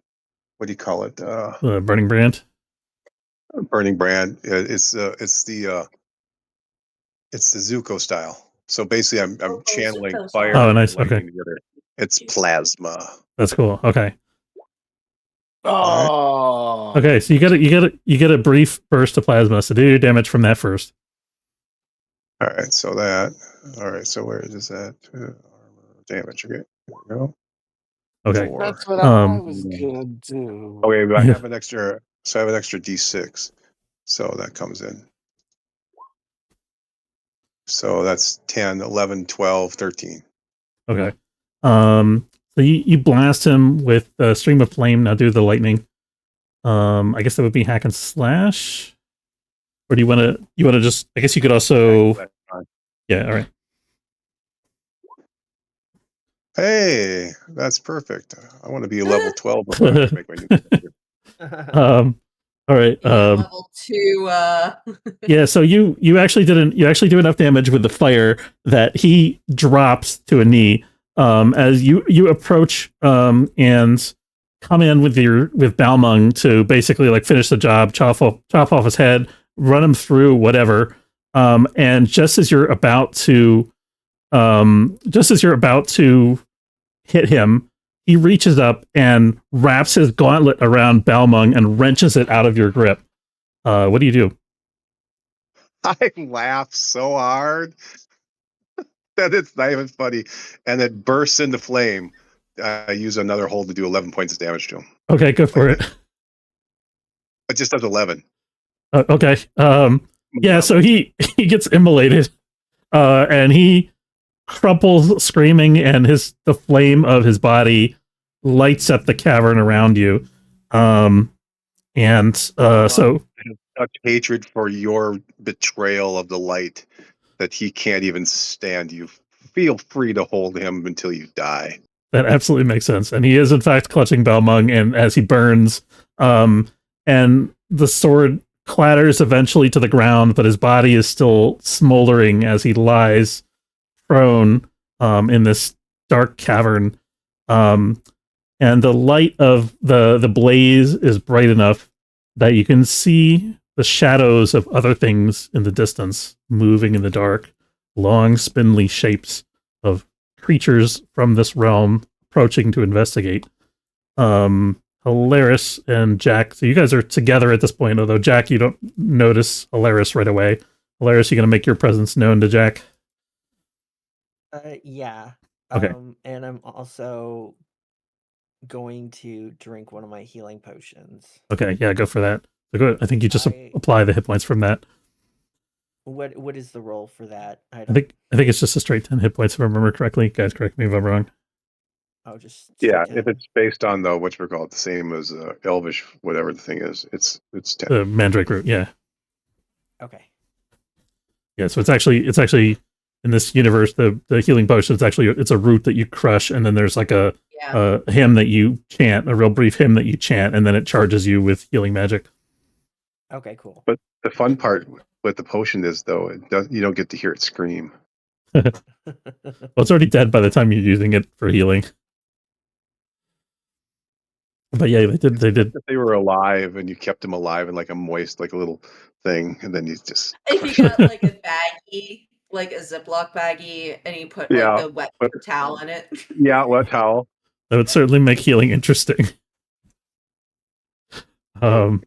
what do you call it? Burning Brand. Burning Brand. It's the Zuko style. So basically, I'm channeling fire. Oh, nice. And okay. together. It's plasma. That's cool. Okay. Oh. Okay, so you get a brief burst of plasma. So do your damage from that first. All right. So where is that? Damage. Okay. There we go. Okay. 4. That's what I was gonna do. Okay, but I have an extra. So I have an extra D6. So that comes in. So that's 10, 11, 12, 13. Okay. So you blast him with a stream of flame. Now do the lightning. I guess that would be hack and slash. Or do you want to just? I guess you could also. Yeah. All right. Hey, that's perfect. I want to be a level 12 before I make my new character. All right. Level 2. Yeah. So you actually do enough damage with the fire that he drops to a knee. As you approach and come in with Balmung to basically finish the job, chop off his head, run him through whatever. And just as you're about to hit him, he reaches up and wraps his gauntlet around Balmung and wrenches it out of your grip. What do you do? I laugh so hard that it's not even funny, and it bursts into flame. I use another hold to do 11 points of damage to him. Okay, go for it. It just does 11. Okay. Yeah. So he gets immolated, and he crumples screaming, and the flame of his body lights up the cavern around you. So such hatred for your betrayal of the light that he can't even stand you. Feel free to hold him until you die. That absolutely makes sense. And he is, in fact, clutching Balmung, and as he burns, and the sword clatters eventually to the ground, but his body is still smoldering as he lies prone in this dark cavern. And the light of the blaze is bright enough that you can see the shadows of other things in the distance moving in the dark, long, spindly shapes of creatures from this realm approaching to investigate. Hilaris and Jack, so you guys are together at this point, although Jack, you don't notice Hilaris right away. Hilaris, you going to make your presence known to Jack? Yeah. Okay. And I'm also going to drink one of my healing potions. Okay, yeah, go for that. So go, I think you just apply the hit points from that. What is the roll for that? I think it's just a straight 10 hit points if I remember correctly. Guys, correct me if I'm wrong. Oh, just yeah. 10. If it's based on the whatchamacallit, the same as Elvish, whatever the thing is, it's 10. The Mandrake root, yeah. Okay. Yeah, so it's actually in this universe, the healing potion, it's a root that you crush, and then there's like a hymn that you chant, a real brief hymn that you chant, and then it charges you with healing magic. Okay, cool. But the fun part with the potion is, though, you don't get to hear it scream. Well, it's already dead by the time you're using it for healing. But yeah, they did. If they were alive and you kept them alive in like a moist, like a little thing, and then you just. If you got like a baggie, like a Ziploc baggie, and you put like the wet towel in it. Yeah, wet towel. That would certainly make healing interesting. Yeah.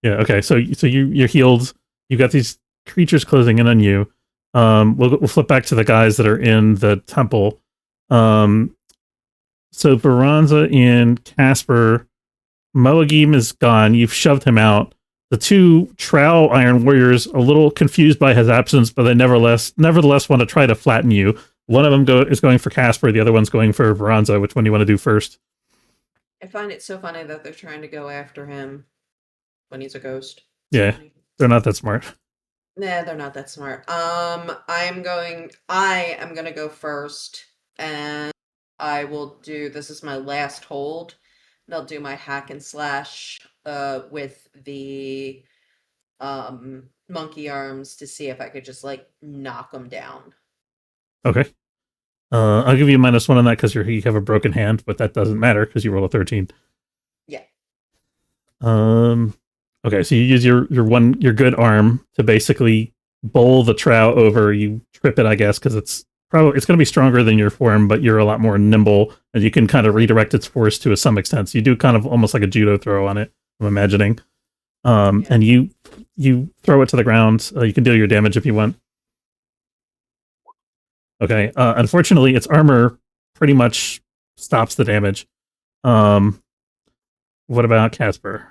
Okay. So you're healed. You got these creatures closing in on you. We'll flip back to the guys that are in the temple. So Baranza and Casper, Moagim is gone. You've shoved him out. The two Trow Iron Warriors, a little confused by his absence, but they nevertheless want to try to flatten you. One of them is going for Casper. The other one's going for Baranza. Which one do you want to do first? I find it so funny that they're trying to go after him when he's a ghost. Yeah, they're not that smart. Nah, they're not that smart. I am gonna go first, and I will do. This is my last hold, and I'll do my hack and slash with the monkey arms to see if I could just like knock them down. Okay. I'll give you a -1 on that because you have a broken hand, but that doesn't matter because you roll a 13. Yeah. Okay, so you use your good arm to basically bowl the trow over. You trip it, I guess, because it's going to be stronger than your form, but you're a lot more nimble, and you can kind of redirect its force to some extent. So you do kind of almost like a judo throw on it, I'm imagining. And you throw it to the ground. You can deal your damage if you want. Okay. Unfortunately, its armor pretty much stops the damage. What about Casper?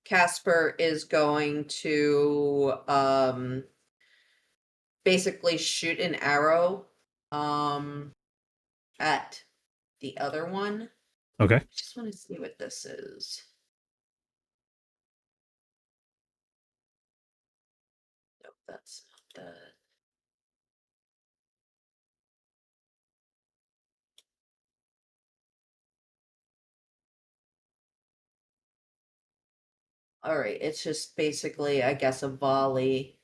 Casper is going to basically shoot an arrow at the other one. Okay. I just want to see what this is. Nope, that's not that. All right, it's just basically, I guess, a volley.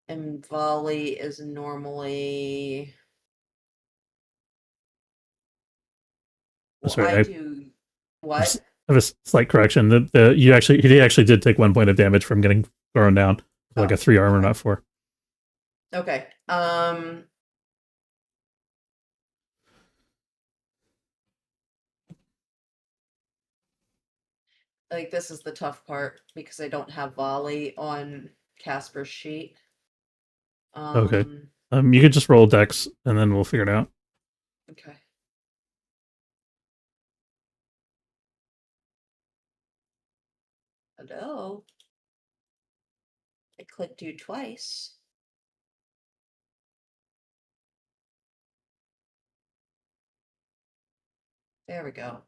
And volley is normally. Well, Sorry, I do what? I have a slight correction. He actually did take 1 point of damage from getting thrown down. Like a 3 armor, not 4. Okay. Like this is the tough part because I don't have volley on Casper's sheet. Okay. You could just roll dex and then we'll figure it out. Okay. Hello. I clicked you twice. There we go.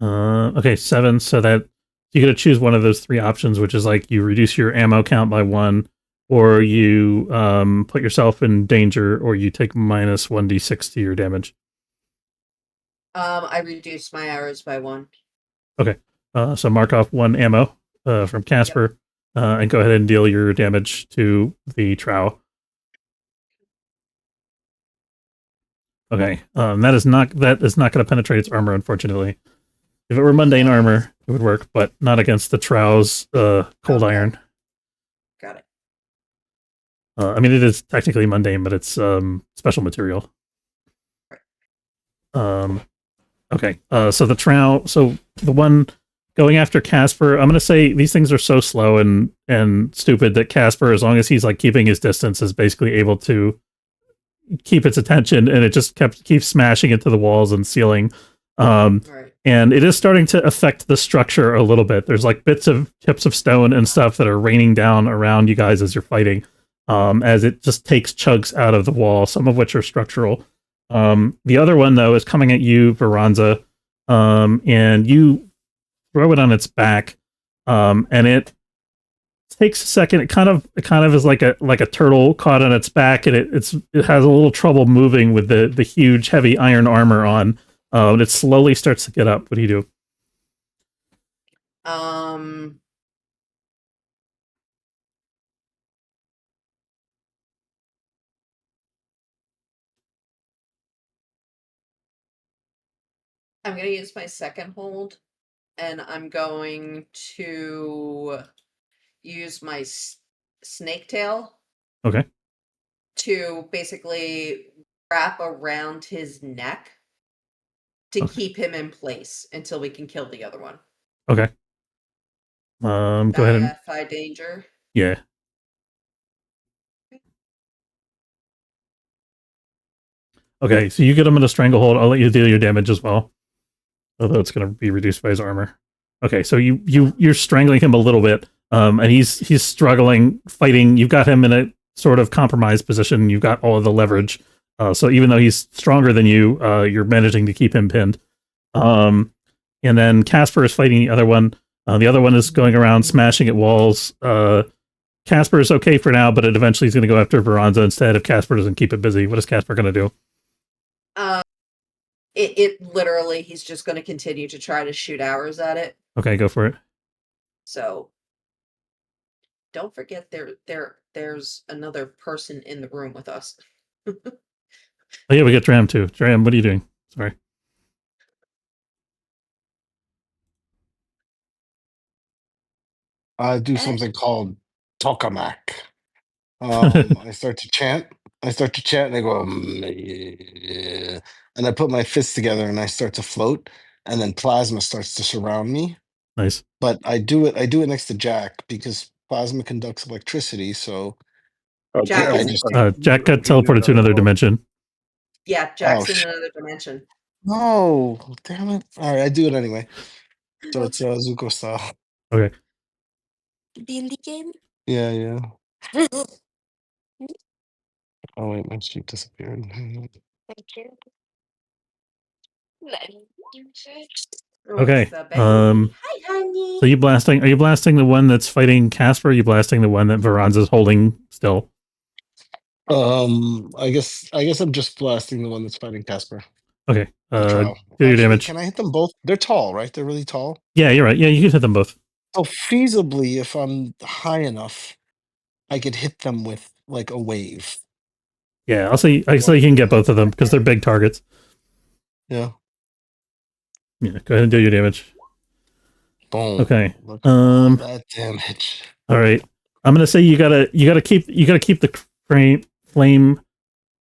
Okay, 7. So that you got to choose one of those 3 options, which is like you reduce your ammo count by 1, or you put yourself in danger, or you take minus 1d6 to your damage. I reduced my arrows by 1. Okay. So mark off 1 ammo from Casper, and go ahead and deal your damage to the trow. Okay. That is not going to penetrate its armor, unfortunately. If it were mundane armor, it would work, but not against the trow's cold iron. Got it. I mean, it is technically mundane, but it's special material. Okay. So the trow. So the one going after Casper, I'm going to say these things are so slow and stupid that Casper, as long as he's like keeping his distance, is basically able to keep its attention, and it just keeps smashing into the walls and ceiling. Right. And it is starting to affect the structure a little bit. There's like tips of stone and stuff that are raining down around you guys as you're fighting, as it just takes chunks out of the wall, some of which are structural. The other one though is coming at you, Veranza, and you throw it on its back, and it takes a second. It kind of is like a turtle caught on its back, and it has a little trouble moving with the huge heavy iron armor on. And it slowly starts to get up. What do you do? I'm going to use my second hold, and I'm going to use my snake tail. Okay. To basically wrap around his neck to keep him in place until we can kill the other one. Okay. Go ahead and High danger. Yeah. Okay, so you get him in a stranglehold. I'll let you deal your damage as well, although it's going to be reduced by his armor. Okay, so you're strangling him a little bit, and he's struggling, fighting. You've got him in a sort of compromised position. You've got all of the leverage, so even though he's stronger than you, you're managing to keep him pinned. And then Casper is fighting the other one. The other one is going around smashing at walls. Casper is okay for now, but it eventually is going to go after Veranza instead if Casper doesn't keep it busy. What is Casper going to do? It literally, he's just going to continue to try to shoot arrows at it. Okay, go for it. So don't forget there's another person in the room with us. Oh yeah, we got Dram too. Dram, what are you doing? Sorry. I do something called tokamak. I start to chant. And I go, and I put my fists together and I start to float, and then plasma starts to surround me. Nice. But I do it next to Jack because plasma conducts electricity. So Jack Jack got teleported to another dimension. Yeah, Jack's in another dimension. No, damn it! All right, I do it anyway. So it's Zuko style. Okay. D&D game? Yeah. Oh wait, my sheep disappeared. Thank you. Okay. Hi, honey. So are you blasting the one that's fighting Casper? Or are you blasting the one that Veranza's holding still? I guess I'm just blasting the one that's fighting Casper. Okay. Do your Actually, damage. Can I hit them both? They're tall, right? They're really tall. Yeah, you're right. Yeah, you can hit them both. So feasibly, if I'm high enough, I could hit them with like a wave. Yeah, I'll say you can get both of them because they're big targets. Yeah. Yeah, go ahead and do your damage. Boom. Okay. Look at all that damage. All right. I'm gonna say you gotta keep the flame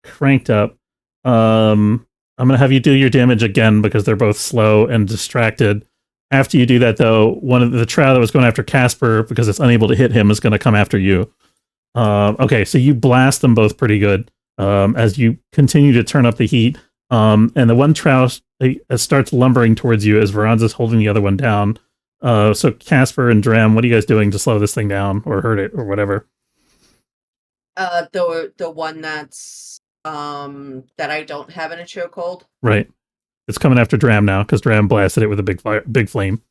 cranked up. I'm gonna have you do your damage again because they're both slow and distracted. After you do that, though, one of the trow that was going after Casper because it's unable to hit him is going to come after you. Okay, so you blast them both pretty good as you continue to turn up the heat. And the one trow starts lumbering towards you as Veranza's holding the other one down. So Casper and Dram, what are you guys doing to slow this thing down or hurt it or whatever? The one that's that I don't have in a chokehold. Right. It's coming after Dram now because Dram blasted it with a big flame.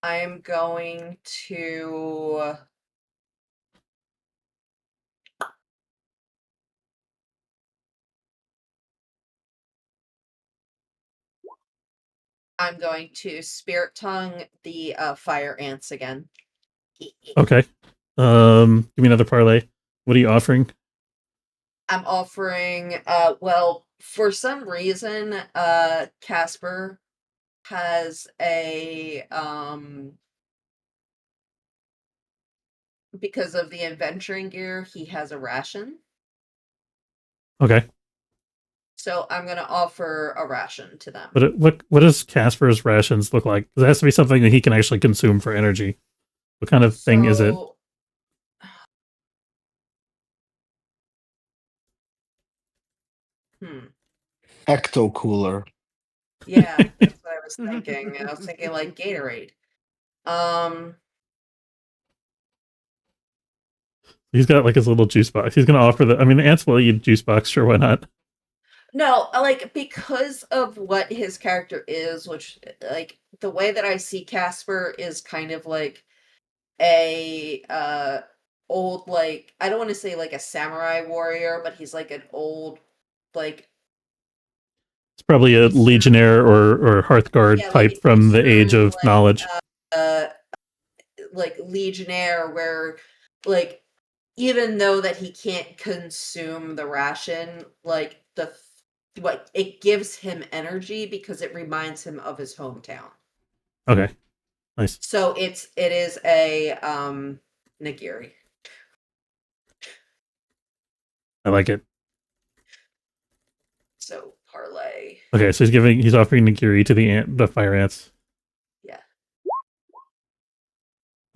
I'm going to. I'm going to Spirit Tongue the fire ants again. Okay. Give me another parlay. What are you offering? I'm offering. Well, for some reason, Casper has a because of the adventuring gear, he has a ration. Okay. So I'm gonna offer a ration to them. But what does Casper's rations look like? Because it has to be something that he can actually consume for energy. What kind of thing is it? Ecto cooler. Yeah, that's what I was thinking. I was thinking like Gatorade. He's got like his little juice box. He's gonna offer the ants will eat juice box, sure, why not? No, like because of what his character is, which like the way that I see Casper is kind of like a old, like, I don't want to say like a samurai warrior, but he's like an old, like, it's probably a legionnaire or Hearthguard type from the age of like, knowledge. Like legionnaire, where like even though that he can't consume the ration, like what it gives him energy because it reminds him of his hometown. Okay, nice. So it is a nigiri. I like it. So parlay. Okay, so he's offering nigiri to the fire ants. Yeah.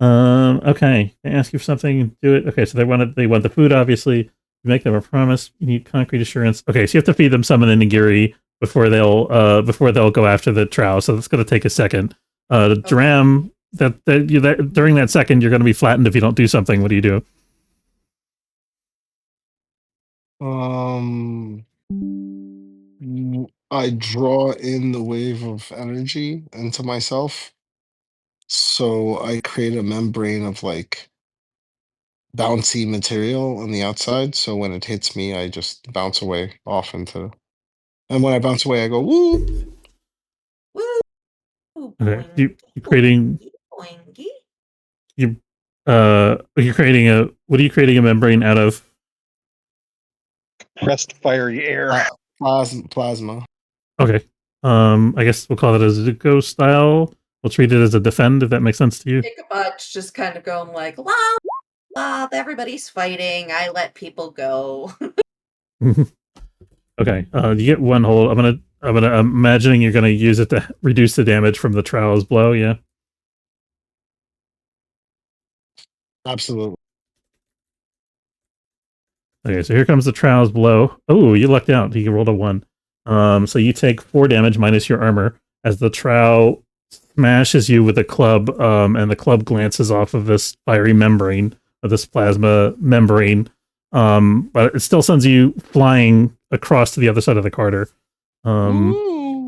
Okay. They ask you for something, do it. Okay, so they want the food, obviously. You make them a promise. You need concrete assurance. Okay, so you have to feed them some of the nigiri before they'll go after the trow. So that's gonna take a second. Dram, during that second you're gonna be flattened if you don't do something. What do you do? I draw in the wave of energy into myself. So I create a membrane of like bouncy material on the outside. So when it hits me, I just bounce away off into. And when I bounce away, I go woo. Woo! Okay, you're creating. You're creating a. What are you creating a membrane out of? Pressed fiery air. Plasma. Okay. I guess we'll call it as a go style. We'll treat it as a defend, if that makes sense to you. Ichabod's just kind of going like, la, everybody's fighting. I let people go. Okay. You get one hold. I'm imagining you're gonna use it to reduce the damage from the trowel's blow. Yeah. Absolutely. Okay, so here comes the trowel's blow. Oh, you lucked out. He rolled a 1. So you take 4 damage minus your armor as the trowel smashes you with a club, and the club glances off of this fiery membrane, of this plasma membrane. But it still sends you flying across to the other side of the Carter. Let's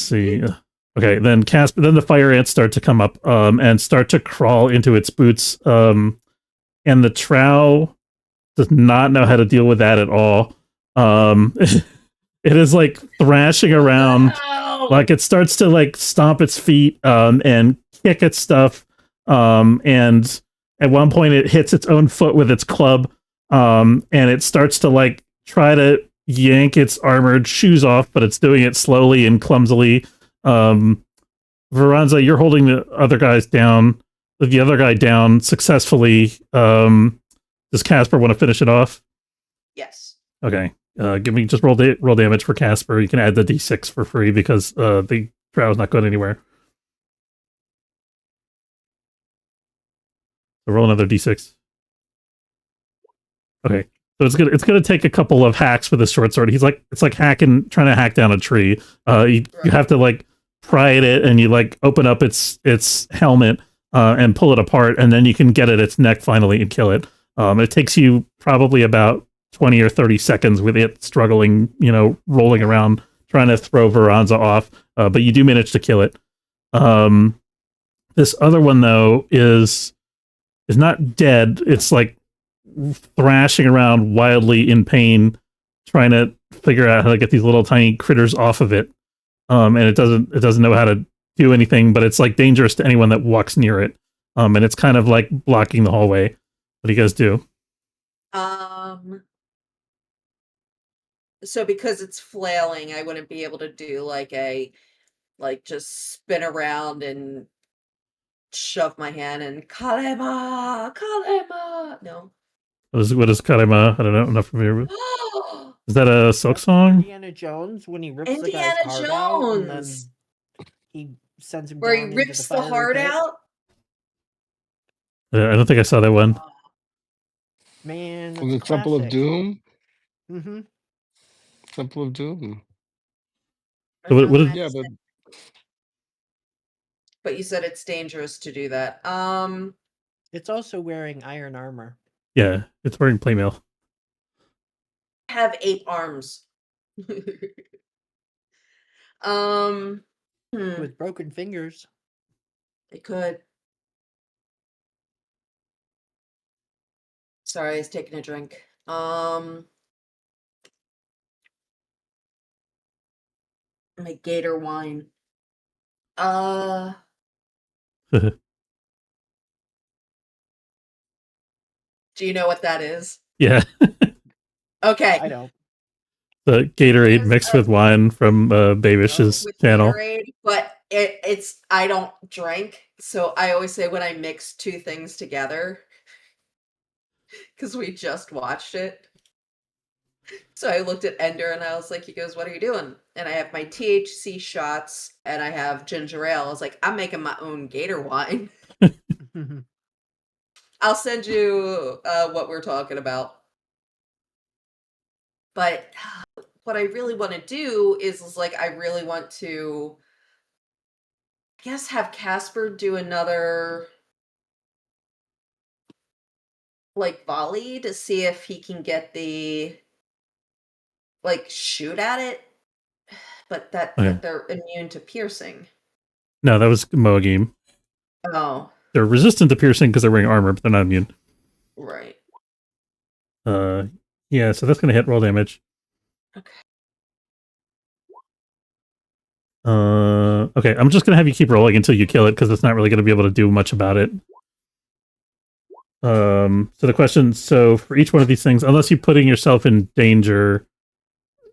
see. Okay, then the fire ants start to come up, and start to crawl into its boots. And the trow does not know how to deal with that at all. It is like thrashing around, like it starts to like stomp its feet, and kick at stuff. And at one point it hits its own foot with its club, and it starts to like try to yank its armored shoes off, but it's doing it slowly and clumsily. Veranza, you're holding the other guy down successfully. Does Casper want to finish it off? Yes. Okay. Give me just roll damage for Casper. You can add the d6 for free because the trowel's not going anywhere. So roll another d6. Okay. So it's gonna take a couple of hacks with this short sword. It's like trying to hack down a tree. You have to like pry at it, and you like open up its helmet and pull it apart, and then you can get at its neck finally and kill it. It takes you probably about 20 or 30 seconds with it struggling, rolling around, trying to throw Veranza off. But you do manage to kill it. This other one, though, is not dead. It's like thrashing around wildly in pain, trying to figure out how to get these little tiny critters off of it. And it doesn't know how to do anything, but it's like dangerous to anyone that walks near it. And it's kind of like blocking the hallway. What do you guys do? So because it's flailing, I wouldn't be able to do just spin around and shove my hand and Kalema, Kalema. No. What is Karima? I don't know. I'm not familiar with. Is that a Silk song? Indiana Jones when he rips the guy's heart out and then he sends him where down he rips into the fiery heart pit. out. I don't think I saw that one. Man, From the Temple of Doom. Mm-hmm. Temple of Doom. So what did, Yeah, but you said it's dangerous to do that. It's also wearing iron armor. Yeah, it's wearing playmail. Have 8 arms. With broken fingers. It could. Sorry, I was taking a drink. My gator wine. Do you know what that is? Yeah. Okay. I don't. The Gatorade mixed with wine from Babish's channel. Gatorade, but it's I don't drink, so I always say when I mix 2 things together, because we just watched it. So I looked at Ender and I was like, he goes, "What are you doing?" And I have my THC shots and I have ginger ale. I was like, I'm making my own gator wine. I'll send you what we're talking about. But what I really want to do is like, I really want to, I guess, have Casper do another like volley to see if he can get the shoot at it. But that they're immune to piercing. No, that was Moagim. Oh. They're resistant to piercing because they're wearing armor, but they're not immune. Right. Yeah, so that's gonna hit roll damage. Okay. Okay, I'm just gonna have you keep rolling until you kill it because it's not really gonna be able to do much about it. So the question, for each one of these things, unless you're putting yourself in danger,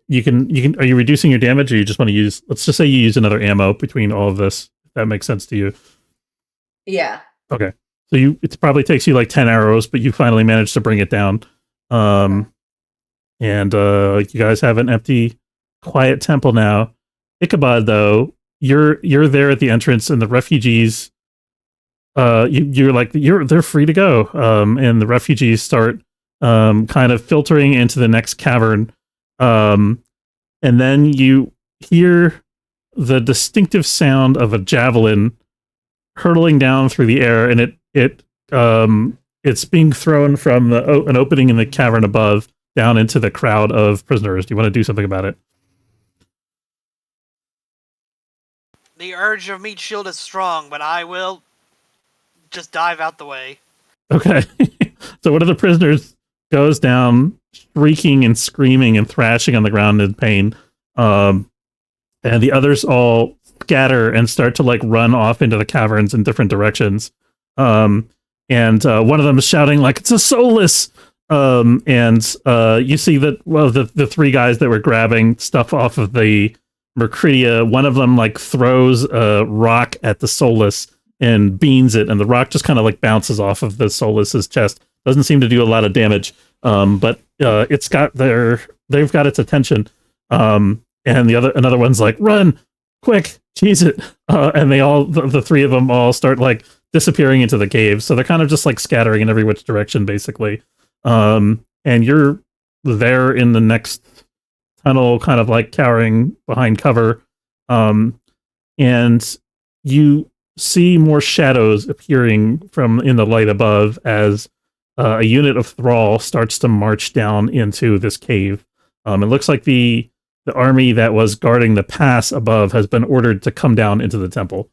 you can, are you reducing your damage or you just want to use, let's just say you use another ammo between all of this, if that makes sense to you. Yeah. Okay. So it probably takes you like 10 arrows, but you finally managed to bring it down. And you guys have an empty, quiet temple now. Ichabod, though, you're there at the entrance and the refugees, they're free to go. And the refugees start kind of filtering into the next cavern. And then you hear the distinctive sound of a javelin hurtling down through the air, and it's being thrown from an opening in the cavern above down into the crowd of prisoners. Do you want to do something about it? The urge of meat shield is strong, but I will just dive out the way. Okay. So one of the prisoners goes down, shrieking and screaming and thrashing on the ground in pain. And the others all scatter and start to run off into the caverns in different directions. And one of them is shouting it's a soulless. And you see that the 3 guys that were grabbing stuff off of the Myrkridia, one of them throws a rock at the soulless and beans it, and the rock just kind of bounces off of the soulless's chest. Doesn't seem to do a lot of damage, but they've got its attention. And another one's run quick, cheese it. And they all, the 3 of them all start disappearing into the cave. So they're kind of just scattering in every which direction, basically. And you're there in the next tunnel, kind of cowering behind cover. And you see more shadows appearing from in the light above as a unit of thrall starts to march down into this cave. It looks like the army that was guarding the pass above has been ordered to come down into the temple.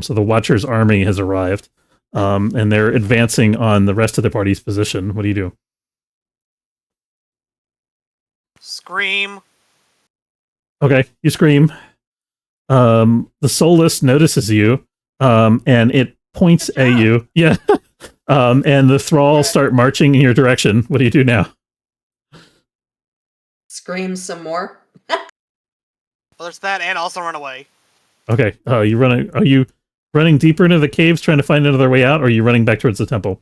So the Watcher's army has arrived, and they're advancing on the rest of the party's position. What do you do? Scream. Okay, you scream. The Soulless notices you, and it points at you. Yeah. And the thralls start marching in your direction. What do you do now? Scream some more. Well, there's that, and also run away. Okay. Are you running deeper into the caves trying to find another way out, or are you running back towards the temple?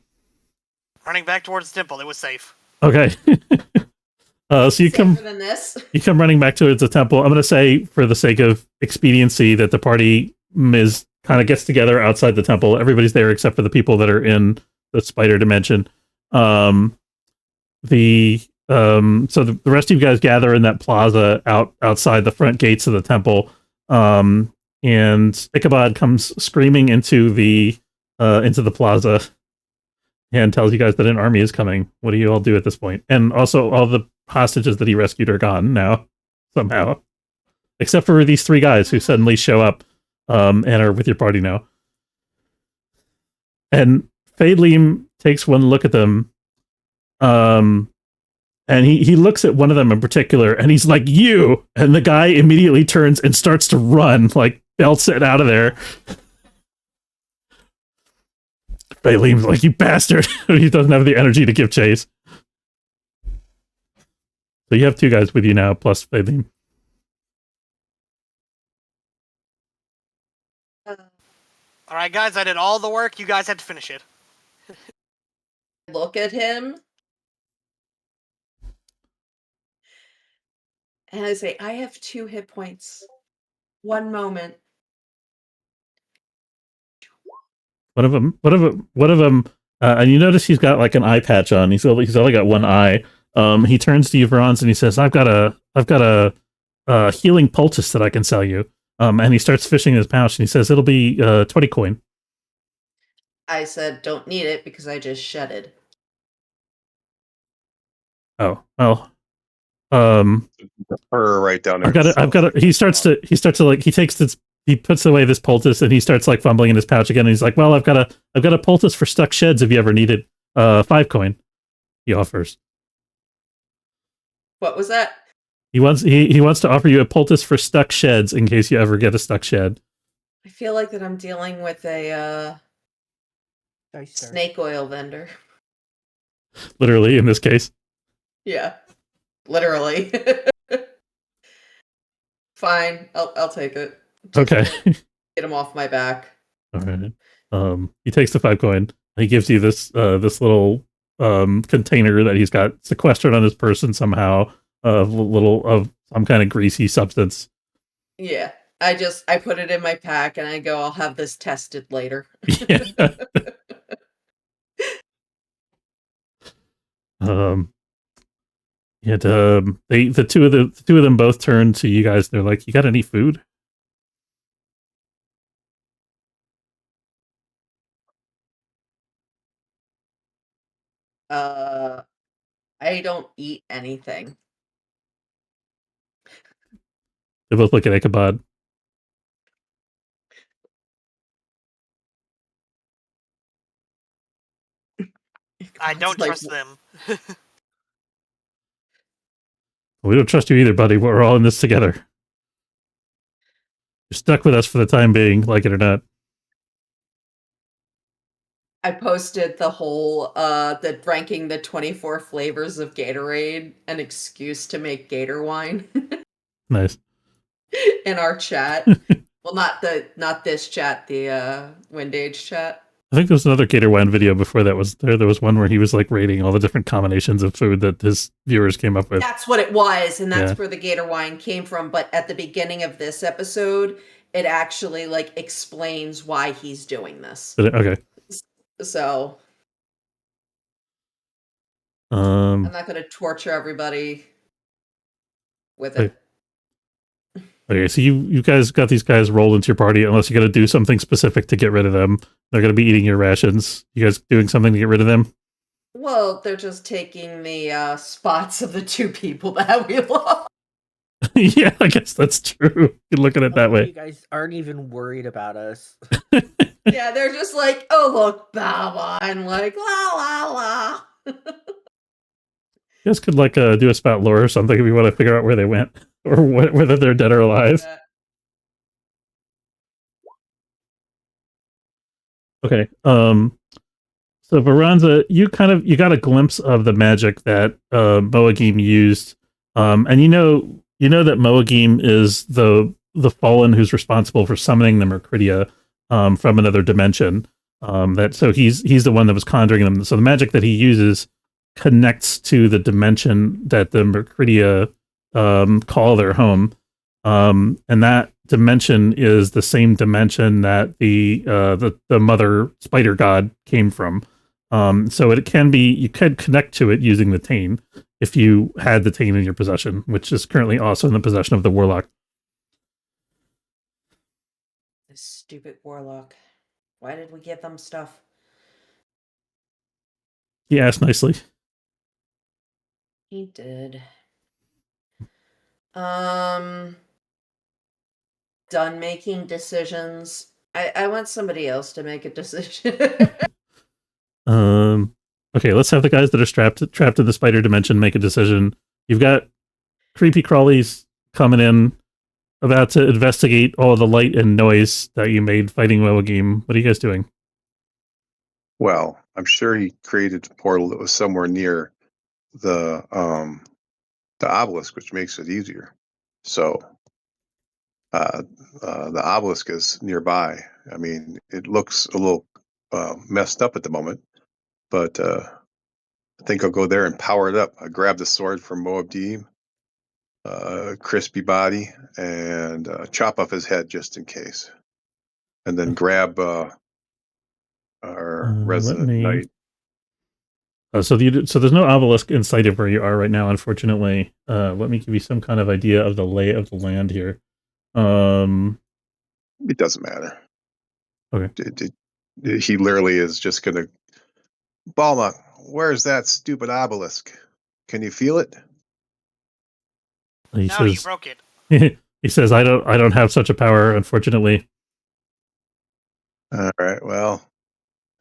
Running back towards the temple. It was safe. Okay. So you Safer than this. you come running back towards the temple. I'm going to say, for the sake of expediency, that the party kind of gets together outside the temple. Everybody's there except for the people that are in the spider dimension. So the rest of you guys gather in that plaza outside the front gates of the temple. And Ichabod comes screaming into the plaza and tells you guys that an army is coming. What do you all do at this point? And also, all the hostages that he rescued are gone now, somehow. Except for these 3 guys who suddenly show up and are with your party now. And Fadeleem takes one look at them. And he looks at one of them in particular, and he's like, "You!" And the guy immediately turns and starts to run, like, belts it out of there. Fadeleem's like, "You bastard!" He doesn't have the energy to give chase. So you have 2 guys with you now, plus Fadeleem. All right, guys, I did all the work. You guys had to finish it. Look at him. And I say, I have 2 hit points. 1 moment. One of them, and you notice he's got like an eye patch on. He's only got one eye. He turns to you, Verons, and he says, I've got a healing poultice that I can sell you. And he starts fishing in his pouch, and he says, it'll be 20 coin. I said, don't need it because I just shedded. Oh, well. Right down there. He puts away this poultice, and he starts like fumbling in his pouch again. And he's like, well, I've got a poultice for stuck sheds if you ever need it. 5 coin. He offers. What was that? He wants to offer you a poultice for stuck sheds in case you ever get a stuck shed. I feel like that I'm dealing with a snake oil vendor. Literally, in this case. Yeah, literally. Fine, I'll take it. Okay. Get him off my back. All right. He takes the 5 coin. He gives you this little container that he's got sequestered on his person somehow. Of some kind of greasy substance. Yeah, I put it in my pack and I go, I'll have this tested later. Yeah. The two of them both turn to you guys. They're like, "You got any food?" I don't eat anything. They both look at Ichabod. I don't trust them. We don't trust you either, buddy. We're all in this together. You're stuck with us for the time being, like it or not. I posted the whole ranking the 24 flavors of Gatorade, an excuse to make Gator wine. Nice. In our chat. Well, not this chat, the Windage chat. I think there was another Gator Wine video before that was there. There was one where he was like rating all the different combinations of food that his viewers came up with. That's what it was, and that's where the Gator Wine came from. But at the beginning of this episode, it actually like explains why he's doing this. Okay. So I'm not going to torture everybody with it. Okay, so you guys got these guys rolled into your party unless you're going to do something specific to get rid of them. They're going to be eating your rations. You guys doing something to get rid of them? Well, they're just taking the spots of the 2 people that we lost. Yeah, I guess that's true. You look at it that way. You guys aren't even worried about us. Yeah, they're just like, oh look, Babylon, like la la la. You guys could like do a spout lore or something if you want to figure out where they went or whether they're dead or alive. Okay. So Varanza, you got a glimpse of the magic that Moagim used, and you know that Moagim is the fallen who's responsible for summoning the Myrkridia from another dimension. So he's the one that was conjuring them. So the magic that he uses connects to the dimension that the Myrkridia call their home, and that dimension is the same dimension that the mother spider god came from. So you could connect to it using the Tane if you had the Tane in your possession, which is currently also in the possession of the Warlock. This stupid Warlock. Why did we give them stuff? He asked nicely. He did. Done making decisions. I want somebody else to make a decision. Okay, let's have the guys that are trapped in the spider dimension make a decision. You've got creepy crawlies coming in, about to investigate all the light and noise that you made fighting Moagim. What are you guys doing? Well, I'm sure he created a portal that was somewhere near the obelisk, which makes it easier. So the obelisk is nearby. I mean, it looks a little messed up at the moment, but I think I'll go there and power it up. I grab the sword from Moabdim, crispy body, and chop off his head just in case. And then grab our resident knight. So there's no obelisk in sight of where you are right now, unfortunately. Let me give you some kind of idea of the lay of the land here. It doesn't matter. Okay. He literally is just going to... Balma, where's that stupid obelisk? Can you feel it? He says, you broke it. He says, I don't have such a power, unfortunately. All right, well,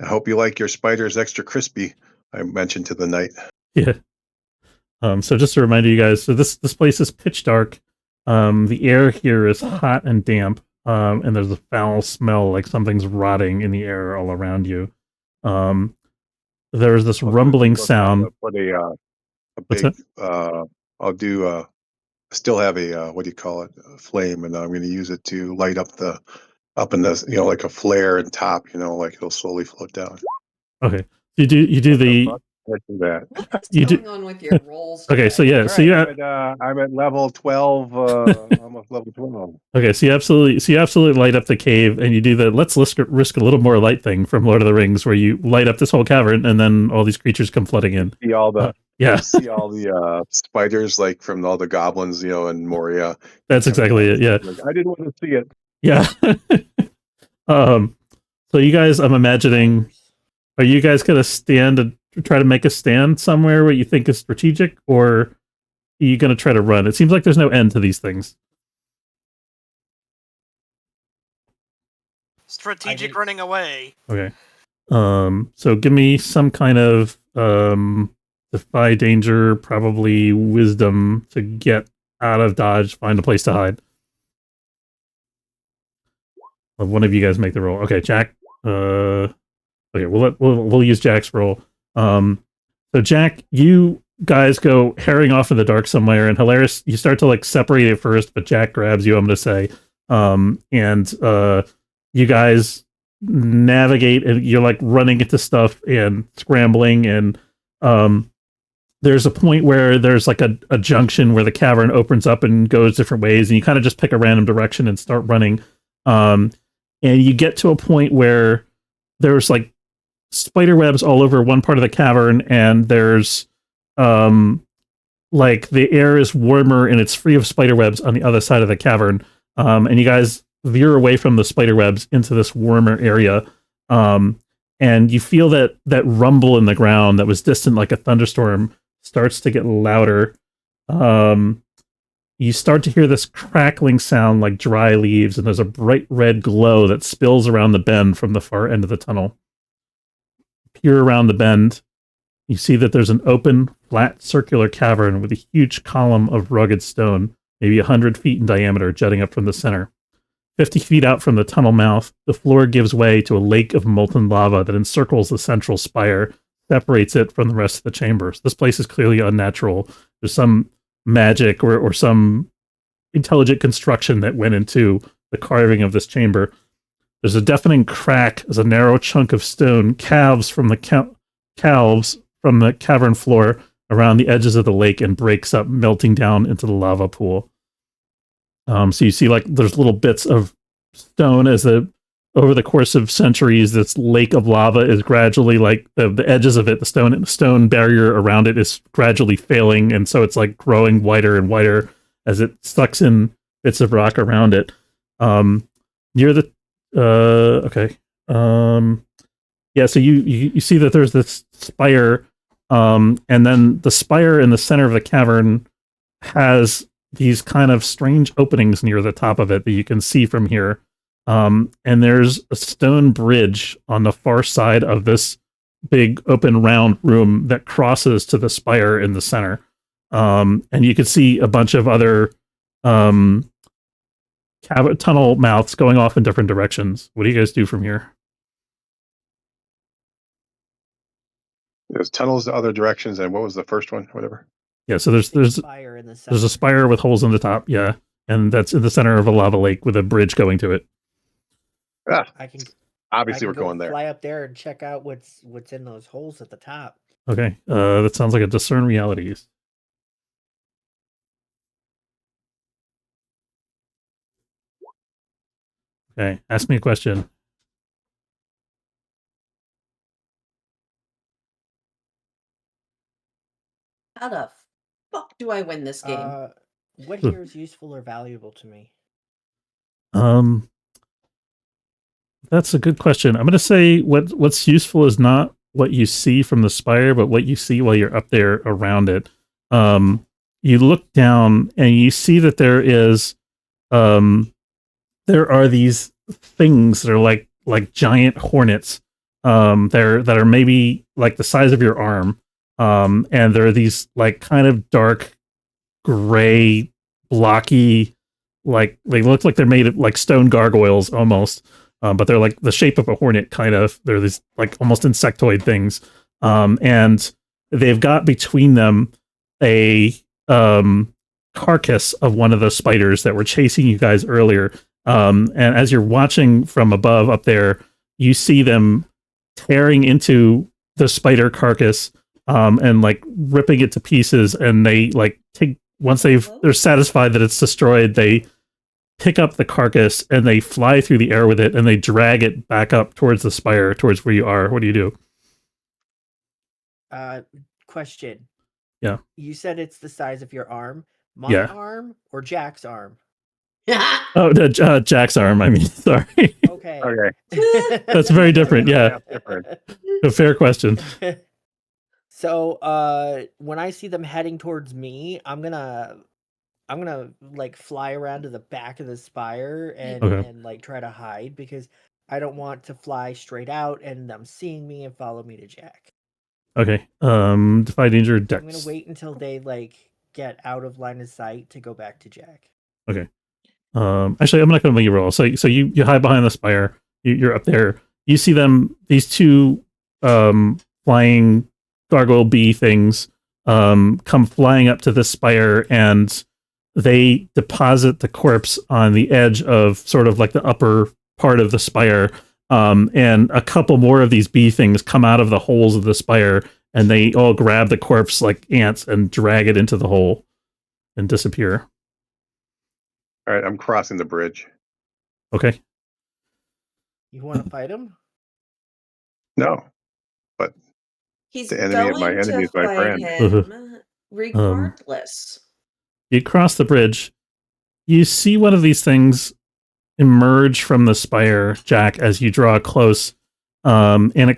I hope you like your spiders extra crispy, I mentioned to the knight. Yeah. So just a reminder, you guys, so this place is pitch dark. The air here is hot and damp, and there's a foul smell like something's rotting in the air all around you. There's this rumbling sound. Put a big, I'll do, still have a, what do you call it, a flame, and I'm going to use it to light up up in the, like a flare and top, like it'll slowly float down. Okay. You do the... What's going on with your rolls? Okay, so yeah, so I'm at level 12, almost level 12. Okay, so you absolutely light up the cave, and you do the let's risk a little more light thing from Lord of the Rings, where you light up this whole cavern, and then all these creatures come flooding in. See all the see all the spiders like from all the goblins, in Moria. That's exactly it. Yeah, I didn't want to see it. Yeah. So you guys, I'm imagining, are you guys gonna stand and try to make a stand somewhere where you think is strategic, or are you gonna try to run? It seems like there's no end to these things. Strategic running away. Okay. So give me some kind of defy danger, probably wisdom to get out of dodge, find a place to hide. One of you guys make the roll. Okay, Jack. Okay, we'll use Jack's roll. So Jack, you guys go herring off in the dark somewhere, and hilarious, you start to like separate at first, but Jack grabs you, I'm gonna say. And you guys navigate, and you're like running into stuff and scrambling, and there's a point where there's like a junction where the cavern opens up and goes different ways, and you kind of just pick a random direction and start running. And you get to a point where there's like spider webs all over one part of the cavern, and there's like the air is warmer and it's free of spider webs on the other side of the cavern. And you guys veer away from the spider webs into this warmer area. And and you feel that rumble in the ground that was distant like a thunderstorm starts to get louder. You start to hear this crackling sound like dry leaves, and there's a bright red glow that spills around the bend from the far end of the tunnel. Peer around the bend, you see that there's an open, flat, circular cavern with a huge column of rugged stone, maybe 100 feet in diameter, jutting up from the center. 50 feet out from the tunnel mouth, the floor gives way to a lake of molten lava that encircles the central spire, separates it from the rest of the chambers. This place is clearly unnatural. There's some magic or some intelligent construction that went into the carving of this chamber. There's a deafening crack as a narrow chunk of stone calves from the cavern floor around the edges of the lake and breaks up, melting down into the lava pool. So you see, like, there's little bits of stone as over the course of centuries, this lake of lava is gradually, like, the edges of it, the stone barrier around it is gradually failing, and so it's like growing wider and wider as it sucks in bits of rock around it. Near the so you see that there's this spire, and then the spire in the center of the cavern has these kind of strange openings near the top of it that you can see from here. And there's a stone bridge on the far side of this big open round room that crosses to the spire in the center. And you can see a bunch of other tunnel mouths going off in different directions. What do you guys do from here? There's tunnels to other directions, and what was the first one? Whatever. Yeah, so there's spire in the center. There's a spire with holes in the top, yeah, and that's in the center of a lava lake with a bridge going to it. Obviously, we're going there. Fly up there and check out what's in those holes at the top. Okay, that sounds like a discern realities. Okay, ask me a question. How the fuck do I win this game? What here is useful or valuable to me? That's a good question. I'm going to say what's useful is not what you see from the spire, but what you see while you're up there around it. You look down and you see that there are these things that are like giant hornets. That are maybe like the size of your arm. And there are these like kind of dark gray, blocky, like they look like they're made of like stone gargoyles almost. But they're like the shape of a hornet, kind of. They're these like almost insectoid things. And they've got between them a carcass of one of those spiders that were chasing you guys earlier. And as you're watching from above up there, you see them tearing into the spider carcass and like ripping it to pieces. And they like once they're satisfied that it's destroyed, they pick up the carcass and they fly through the air with it and they drag it back up towards the spire, towards where you are. What do you do? Question. Yeah. You said it's the size of your arm. My arm or Jack's arm? Oh, Jack's arm. I mean, sorry. Okay. That's very different. Yeah. A fair question. So, when I see them heading towards me, I'm gonna like fly around to the back of the spire and like try to hide because I don't want to fly straight out and them seeing me and follow me to Jack. Okay. Defy danger dex. I'm gonna wait until they like get out of line of sight to go back to Jack. Okay. Actually, I'm not gonna make you roll. So you hide behind the spire. You're up there. You see them. These two flying gargoyle bee things come flying up to the spire and they deposit the corpse on the edge of sort of like the upper part of the spire. And a couple more of these bee things come out of the holes of the spire and they all grab the corpse like ants and drag it into the hole and disappear. All right, I'm crossing the bridge. Okay. You want to fight him? No, but he's the enemy of my enemy is my friend. Him regardless. You cross the bridge. You see one of these things emerge from the spire, Jack, as you draw close. and it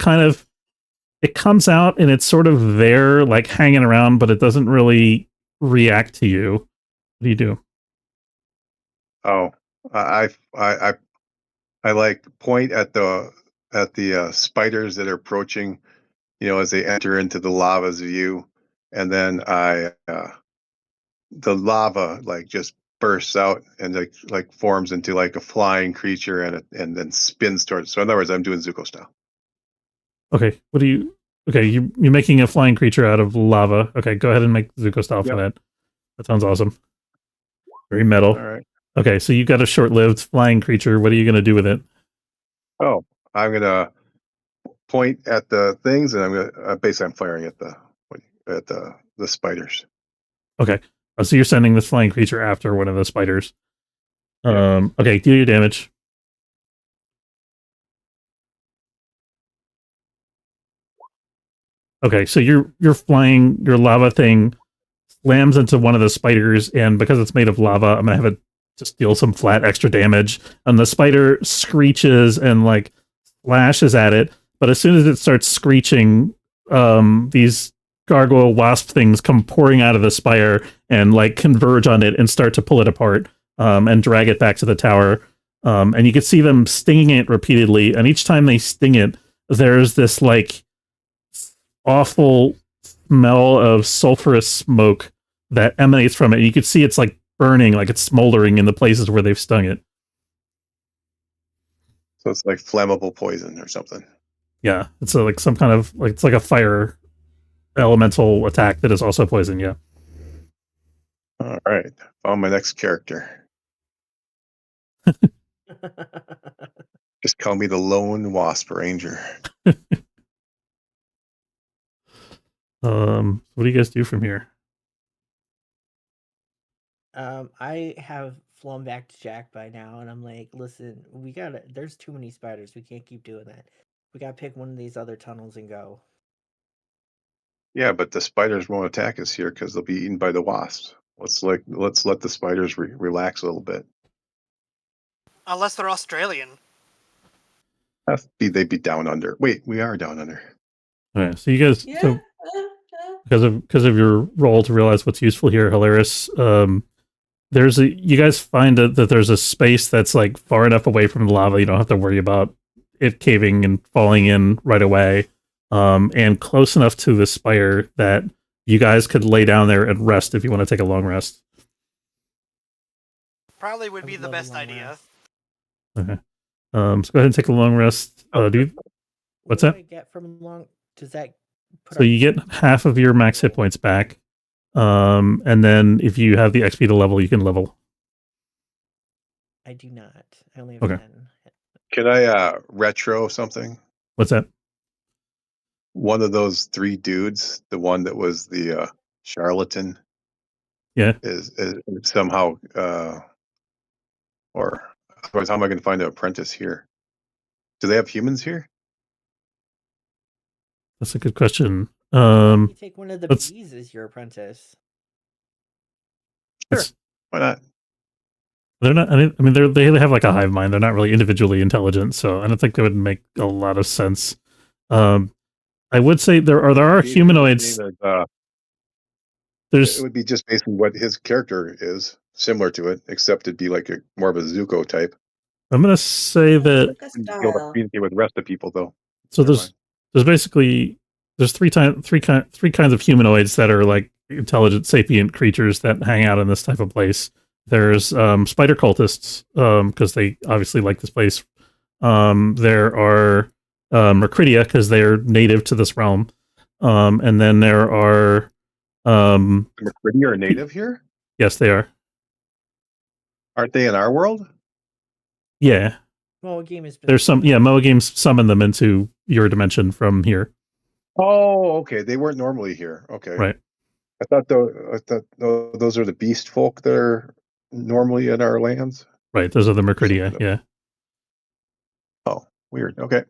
comes out and it's sort of there, like hanging around, but it doesn't really react to you. What do you do? Oh, I like point at the spiders that are approaching, as they enter into the lava's view, and then the lava like just bursts out and like forms into like a flying creature and then spins towards. So in other words, I'm doing Zuko style. Okay, what do you? Okay, you're making a flying creature out of lava. Okay, go ahead and make Zuko style for that. That sounds awesome. Very metal. All right. Okay, so you got a short-lived flying creature. What are you going to do with it? Oh, I'm gonna point at the things, and I'm gonna basically I'm firing at the spiders. Okay, so you're sending this flying creature after one of the spiders. Okay, do your damage. Okay, so you're flying, your lava thing slams into one of the spiders, and because it's made of lava, I'm gonna have it just deal some flat extra damage. And the spider screeches and like lashes at it, but as soon as it starts screeching, these gargoyle wasp things come pouring out of the spire and like converge on it and start to pull it apart, and drag it back to the tower. And you can see them stinging it repeatedly, and each time they sting it, there's this like awful smell of sulfurous smoke that emanates from it. You can see it's like burning, like it's smoldering in the places where they've stung it. So it's like flammable poison or something. Yeah, it's like some kind of like it's like a fire elemental attack that is also poison. Yeah. All right, found my next character. Just call me the Lone Wasp Ranger. What do you guys do from here? I have flown back to Jack by now, and I'm like, listen, there's too many spiders. We can't keep doing that. We gotta pick one of these other tunnels and go. Yeah, but the spiders won't attack us here because they'll be eaten by the wasps. Let's let the spiders relax a little bit. Unless they're Australian. They'd be down under. Wait, we are down under. All right, so you guys, so because of your role to realize what's useful here, Hilarious. You guys find that there's a space that's like far enough away from the lava you don't have to worry about it caving and falling in right away, and close enough to the spire that you guys could lay down there and rest if you want to take a long rest. Probably would be the best idea. Okay. So go ahead and take a long rest. Dude, what's that? What do I get from long? Does that? So you get half of your max hit points back. And then if you have the XP to level, you can level. I do not. I only have 10. Can I retro something? What's that? One of those three dudes, the one that was the charlatan, is somehow or otherwise, how am I going to find an apprentice here? Do they have humans here? That's a good question. You take one of the bees as your apprentice. Sure. Why not? They're not. I mean, they have like a hive mind. They're not really individually intelligent, so I don't think that would make a lot of sense. I would say there are humanoids. It would be just basically what his character is, similar to it, except it'd be like more of a Zuko type. I'm gonna say that be able to communicate with the rest of people, though. So there's basically three kinds of humanoids that are like intelligent sapient creatures that hang out in this type of place. There's spider cultists, because they obviously like this place. There are Myrkridia, because they're native to this realm. And then there are Myrkridia are native here? Yes, they are. Aren't they in our world? Yeah. There's some Moa Games summon them into your dimension from here. Oh, okay. They weren't normally here. Okay. Right. I thought those are the beast folk that are normally in our lands. Right. Those are the Myrkridia. Yeah. Oh, weird. Okay.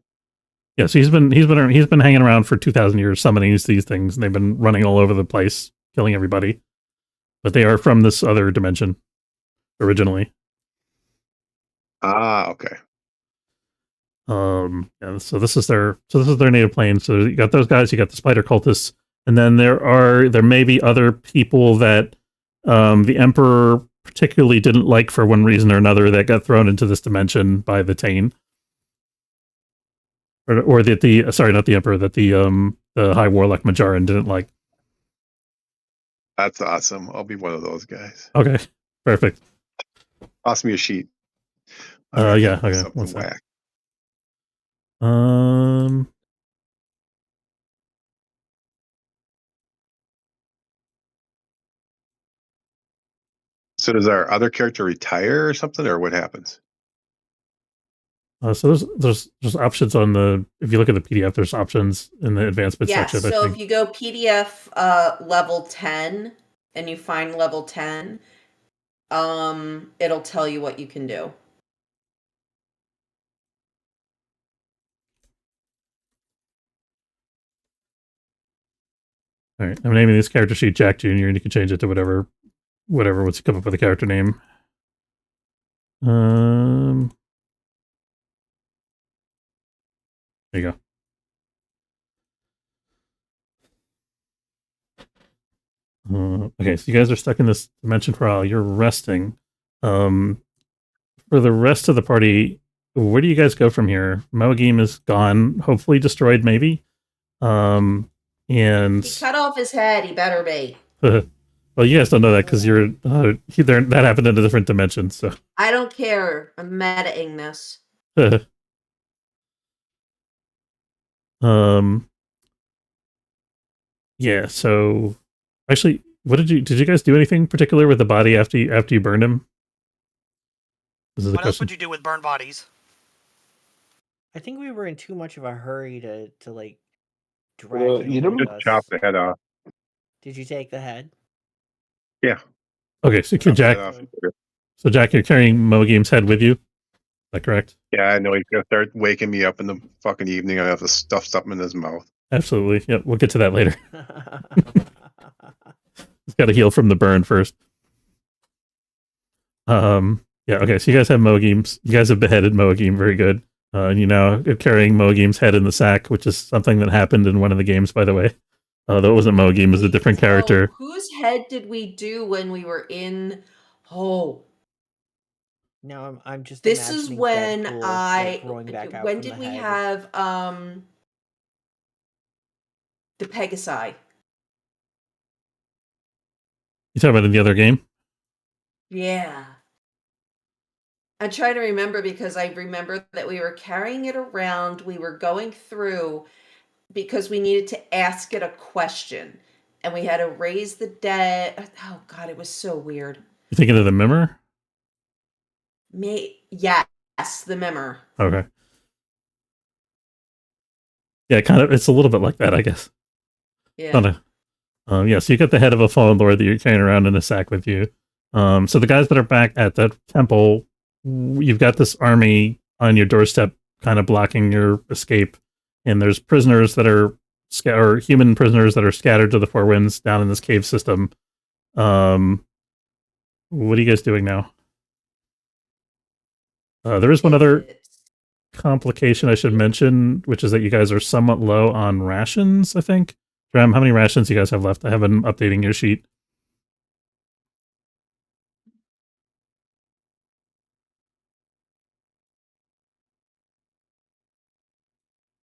Yeah. So he's been hanging around for 2,000 years, summoning these things, and they've been running all over the place, killing everybody. But they are from this other dimension originally. Ah, okay. Yeah, so this is their native plane. So you got those guys, you got the spider cultists, and then there may be other people that the Emperor particularly didn't like for one reason or another that got thrown into this dimension by the Tane. Or that the sorry, not the Emperor, that the High Warlock Majoran didn't like. That's awesome. I'll be one of those guys. Okay, perfect. Toss me a sheet. Yeah, okay. Something whack. So does our other character retire or something, or what happens? So there's options on the, if you look at the PDF, there's options in the advancement section. So if you go PDF level 10 and you find level 10, it'll tell you what you can do. All right, I'm naming this character sheet Jack Jr. and you can change it to whatever once you come up with a character name. There you go. Okay, so you guys are stuck in this dimension for a while. You're resting. For the rest of the party, where do you guys go from here? Moagim is gone, hopefully destroyed, maybe. And he cut off his head. He better be. Well, you guys don't know that because you're that happened in a different dimension. So I don't care. I'm metaing this. Yeah. So actually, did you guys do anything particular with the body after you burned him? What else would you do with burned bodies? I think we were in too much of a hurry to like drag it just chop the head off. Did you take the head? Yeah. Okay, so Jack. So Jack, you're carrying Moagim's head with you. Is that correct? Yeah, I know he's gonna start waking me up in the fucking evening. I have to stuff something in his mouth. Absolutely. Yep, we'll get to that later. He's got to heal from the burn first. Yeah, okay, so you guys have Moagim's. You guys have beheaded Moagim, very good. And you now are carrying Moagim's head in the sack, which is something that happened in one of the games, by the way. Though it wasn't Moagim, it was a different character. Whose head did we do when we were in? Oh. No, I'm just. This is when Deadpool, when did we have the Pegasi? You talking about in the other game? Yeah. I'm trying to remember because I remember that we were carrying it around. We were going through because we needed to ask it a question. And we had to raise the dead. Oh, God, it was so weird. You thinking of the Mimmer? Yes, the Mimmer. Okay. Yeah, it's a little bit like that, I guess. Yeah. Yeah, so you got the head of a fallen lord that you're carrying around in a sack with you. So the guys that are back at the temple, you've got this army on your doorstep kind of blocking your escape. And there's prisoners that are human prisoners that are scattered to the four winds down in this cave system. What are you guys doing now? There is one other complication I should mention, which is that you guys are somewhat low on rations, I think. Dram, how many rations do you guys have left? I have been updating your sheet.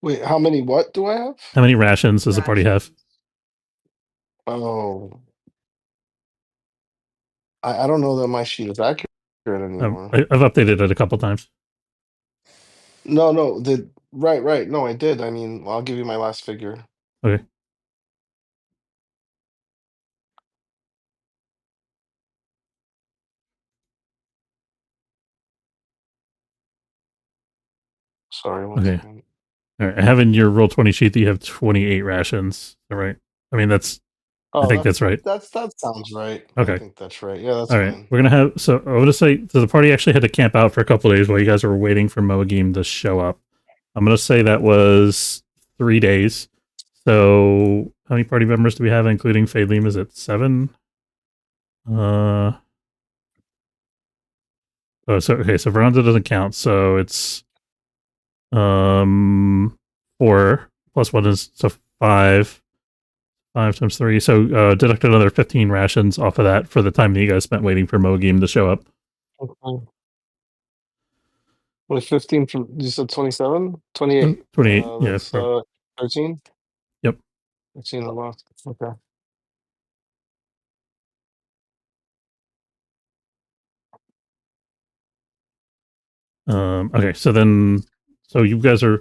Wait, how many what do I have? How many rations does the party have? Oh. I don't know that my sheet is accurate anymore. I've updated it a couple times. No, right. No, I did. I mean, I'll give you my last figure. Okay. Sorry, one second. All right. I have in your Roll20 sheet that you have 28 rations. All right. I mean, I think that's right. That sounds right. Okay. I think that's right. Yeah, that's all right. Fine. We're gonna have. So I want to say, so the party actually had to camp out for a couple of days while you guys were waiting for Moagim to show up. I'm gonna say that was 3 days. So how many party members do we have, including Phalim? Is it 7? Oh, so okay. So Veranza doesn't count. So it's 4 plus 1 is so 5. 5 times 3. So deduct another 15 rations off of that for the time that you guys spent waiting for Mogim to show up. Okay. With 15 from, you said 27? 28. 28. Yeah. That's 13? Yep. 13 a lot. Okay. Okay, so you guys are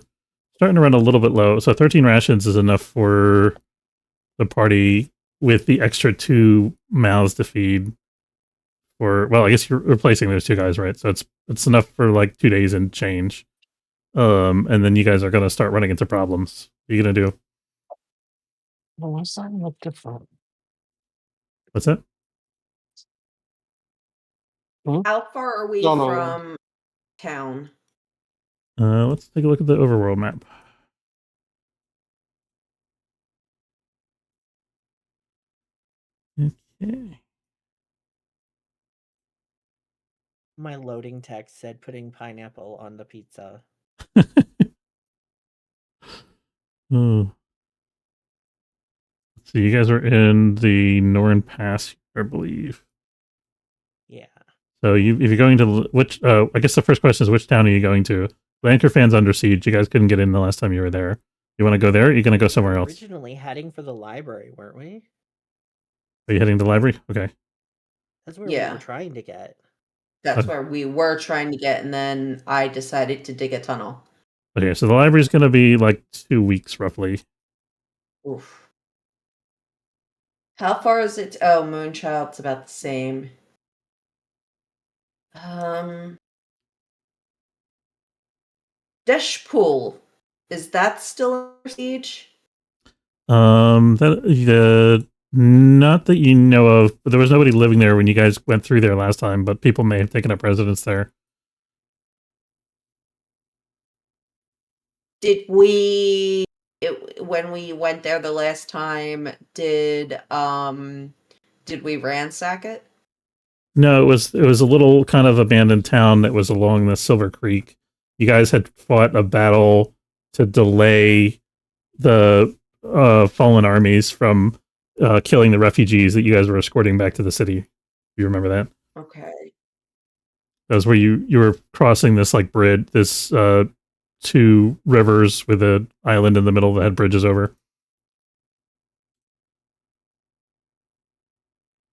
starting to run a little bit low. So 13 rations is enough for the party with the extra 2 mouths to feed. Well, I guess you're replacing those 2 guys, right? So it's enough for like 2 days and change. And then you guys are gonna start running into problems. What are you gonna do? Well, why does that look different? What's that? How far are we No. from town? Let's take a look at the overworld map. Okay. My loading text said putting pineapple on the pizza. Oh. So you guys are in the Norn Pass, I believe. Yeah. So if you're going to which, I guess the first question is which town are you going to? Lankerfan's under siege. You guys couldn't get in the last time you were there. You want to go there? Or are you going to go somewhere else? Originally heading for the library, weren't we? Are you heading to the library? Okay. That's where we were trying to get. That's where we were trying to get, and then I decided to dig a tunnel. Okay, so the library's going to be like 2 weeks roughly. Oof. How far is it? Oh, Moonchild's about the same. Deshpool, is that still under siege? Not that you know of, but there was nobody living there when you guys went through there last time, but people may have taken up residence there. Did we, when we went there the last time, did we ransack it? No, it was a little kind of abandoned town that was along the Silver Creek. You guys had fought a battle to delay the fallen armies from killing the refugees that you guys were escorting back to the city. Do you remember that? Okay. That was where you were crossing this like bridge, this 2 rivers with an island in the middle that had bridges over.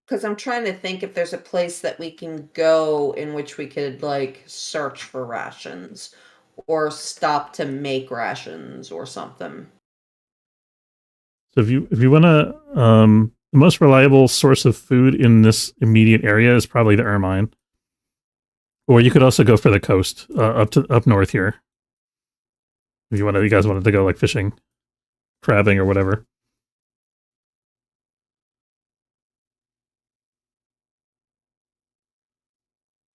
Because I'm trying to think if there's a place that we can go in which we could like search for rations or stop to make rations or something. So if you want to, the most reliable source of food in this immediate area is probably the Ermine, or you could also go for the coast up north here. If you guys wanted to go like fishing, crabbing, or whatever.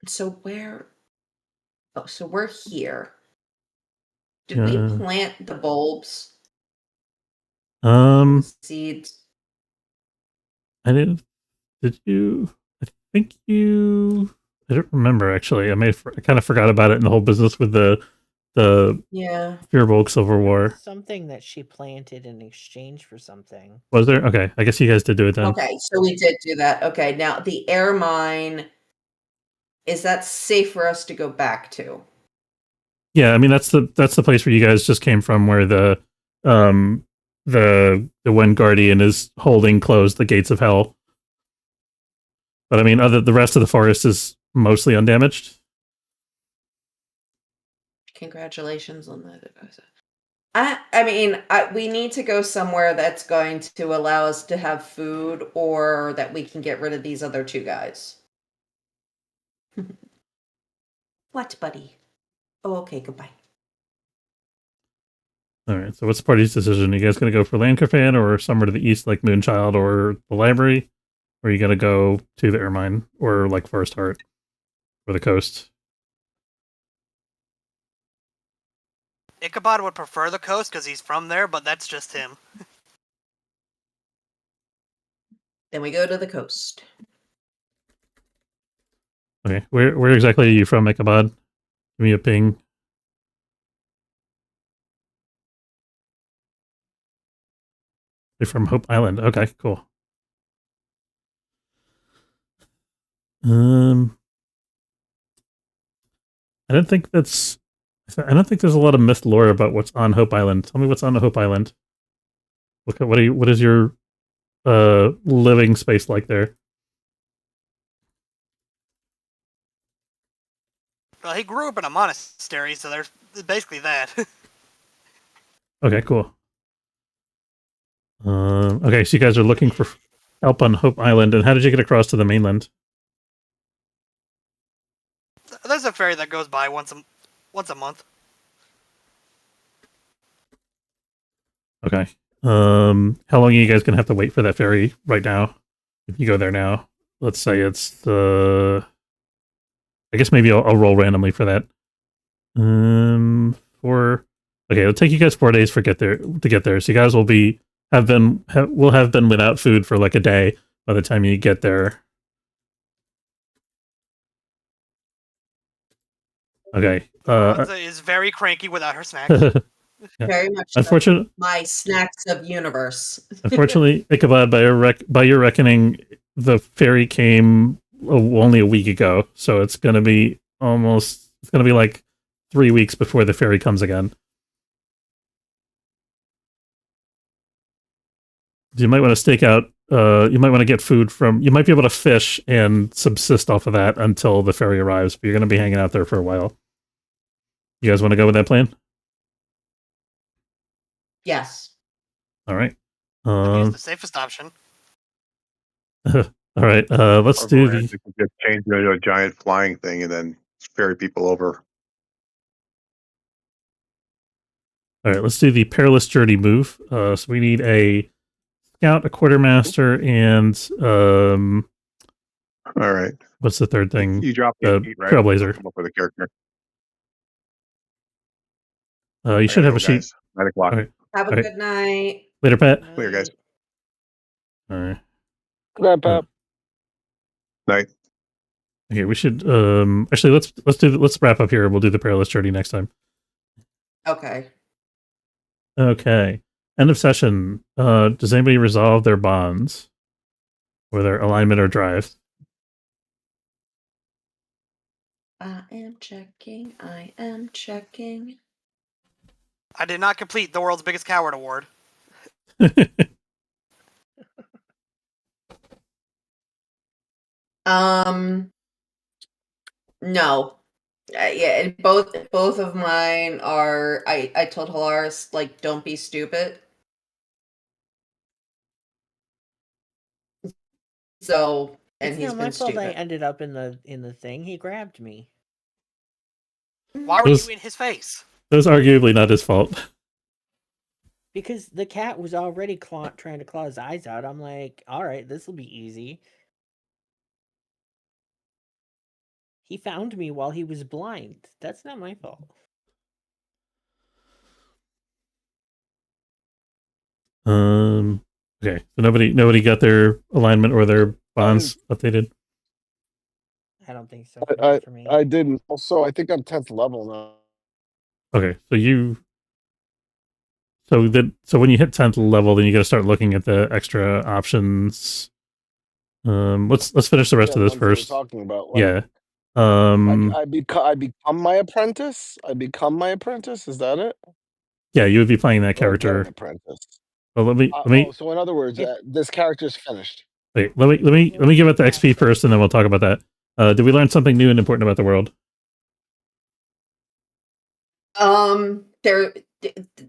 So where? Oh, so we're here. Did we plant the bulbs? Seeds. I didn't. Did you? I think you. I don't remember actually. I kind of forgot about it in the whole business with the Fearbulk Silver War. Something that she planted in exchange for something. Was there? Okay, I guess you guys did do it then. Okay, so we did do that. Okay, now the air mine, is that safe for us to go back to? Yeah, I mean that's the place where you guys just came from, where the Wen Guardian is holding closed the gates of hell. But I mean, the rest of the forest is mostly undamaged. Congratulations on that. I mean, we need to go somewhere that's going to allow us to have food, or that we can get rid of these other 2 guys. What, buddy? Oh, okay, goodbye. All right, so what's the party's decision? Are you guys going to go for Lankerfan or somewhere to the east like Moonchild or the library? Or are you going to go to the Ermine or like Forest Heart or the coast? Ichabod would prefer the coast because he's from there, but that's just him. Then we go to the coast. Okay, where exactly are you from, Ichabod? Give me a ping. They're from Hope Island. Okay, cool. I don't think there's a lot of myth lore about what's on Hope Island. Tell me what's on the Hope Island. What is your living space like there? Well, he grew up in a monastery, so there's basically that. Okay, cool. Okay, so you guys are looking for help on Hope Island, and how did you get across to the mainland? There's a ferry that goes by once a month. Okay. How long are you guys gonna have to wait for that ferry right now? If you go there now, let's say it's I guess maybe I'll roll randomly for that. Okay, it'll take you guys 4 days to get there. So you guys will have been without food for like a day by the time you get there. Okay. Anza is very cranky without her snacks. Yeah. Very much Unfortunately, my snacks of universe. Unfortunately, Ichabod, by your reckoning, the ferry came only a week ago, so it's gonna be like 3 weeks before the ferry comes again. You might want to stake out. You might want to get food from. You might be able to fish and subsist off of that until the ferry arrives. But you're going to be hanging out there for a while. You guys want to go with that plan? Yes. All right. It's the safest option. All right. Let's do the. Just change into a giant flying thing and then ferry people over. All right. Let's do the perilous journey move. So we need a scout, a quartermaster, and All right. what's the third thing? You drop the sheet, right? Trailblazer. Come up with a character. You should have a sheet. 9 o'clock. Okay. Have a good night. Later, Pat. Clear, guys. All right. Good night, Pap. Night. Okay, we should actually let's wrap up here. We'll do the perilous journey next time. Okay. Okay. End of session. Does anybody resolve their bonds or their alignment or drive? I am checking. I did not complete the world's biggest coward award. No. Yeah, both of mine are. I told Halaris, like, don't be stupid. So, and It's he's not my been fault I stupid. ended up in the thing. He grabbed me. Why were you in his face? That was arguably not his fault. Because the cat was already trying to claw his eyes out. I'm like, all right, this will be easy. He found me while he was blind. That's not my fault. Okay. So nobody got their alignment or their bonds updated. I don't think so. For me. I didn't. Also, I think I'm 10th level now. Okay. So when you hit 10th level, then you got to start looking at the extra options. Let's finish the rest of this first. Talking about, yeah. I become my apprentice. Is that it? Yeah, you would be playing that character. Apprentice. Well, let me. So in other words, this character's finished. Wait, let me give it the XP first, and then we'll talk about that. Did we learn something new and important about the world?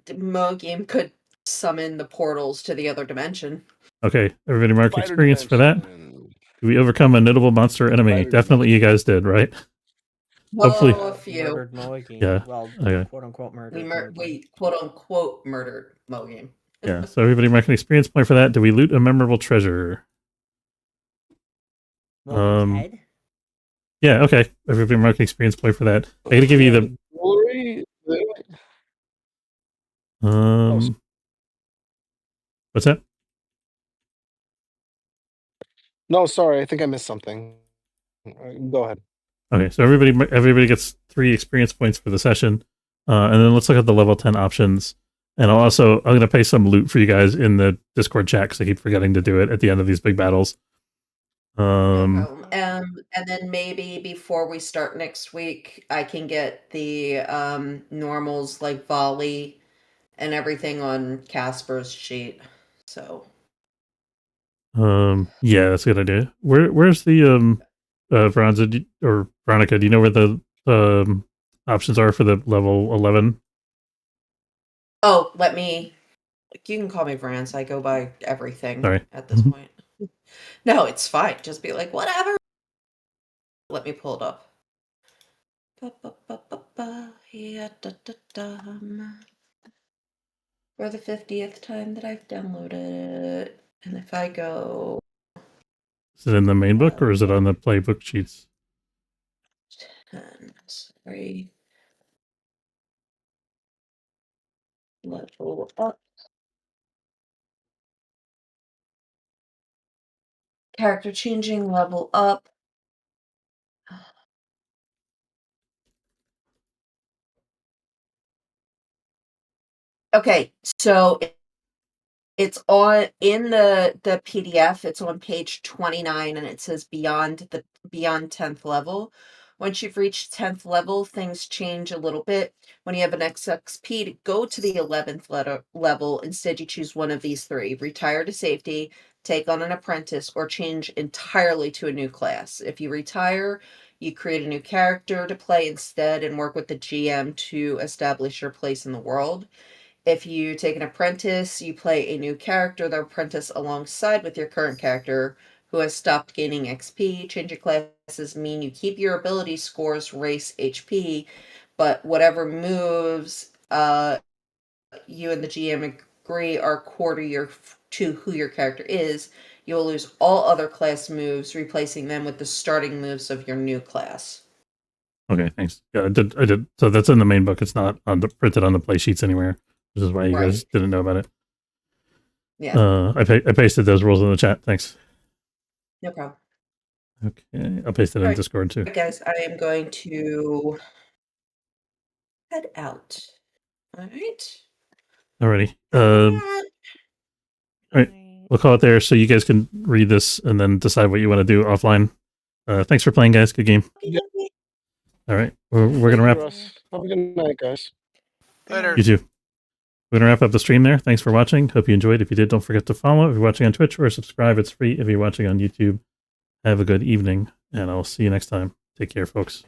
The Mo game could summon the portals to the other dimension. Okay, everybody mark experience for that. Did we overcome a notable monster enemy? Definitely you guys did, right? Hopefully. A few. Murdered Mo game. Yeah. Well, okay. quote unquote murdered. We quote unquote murdered Mo game. Yeah, so everybody mark an experience point for that. Do we loot a memorable treasure? Head? Yeah, okay. Everybody mark an experience point for that. I gotta give you the what's that? No, sorry, I think I missed something. Go ahead. Okay, so everybody gets 3 experience points for the session. And then let's look at the level 10 options. And I'm going to pay some loot for you guys in the Discord chat because I keep forgetting to do it at the end of these big battles. No problem. And then maybe before we start next week, I can get the normals like volley and everything on Casper's sheet. So yeah, that's a good idea. Where's the or Veronica? Do you know where the options are for the level 11? oh, you can call me Vance. I go by everything Sorry. at this point. No, it's fine. Just be like, whatever. Let me pull it up. Yeah, for the 50th time that I've downloaded it. And if I go... Is it in the main book or is it on the playbook sheets? 10, sorry. Level up. Character changing, level up. Okay, so it's on in the PDF. It's on page 29, and it says beyond 10th level. Once you've reached 10th level, things change a little bit. When you have an XP to go to the 11th level, instead you choose one of these three: retire to safety, take on an apprentice, or change entirely to a new class. If you retire, you create a new character to play instead and work with the GM to establish your place in the world. If you take an apprentice, you play a new character, the apprentice alongside with your current character who has stopped gaining XP. Changing classes mean you keep your ability scores, race, HP, but whatever moves you and the GM agree are core to who your character is, you will lose all other class moves, replacing them with the starting moves of your new class. Okay, thanks. Yeah, I did. So that's in the main book. It's not printed on the play sheets anywhere, which is why you guys didn't know about it. Yeah. I pasted those rules in the chat. Thanks. No problem. Okay, I'll paste it in Discord too. Right, guys, I am going to head out. All right. Alrighty. All right. We'll call it there so you guys can read this and then decide what you want to do offline. Thanks for playing, guys. Good game. Yeah. All right. We're going to wrap. Have a good night, guys. Later. You too. We're going to wrap up the stream there. Thanks for watching. Hope you enjoyed. If you did, don't forget to follow if you're watching on Twitch or subscribe. It's free if you're watching on YouTube. Have a good evening, and I'll see you next time. Take care, folks.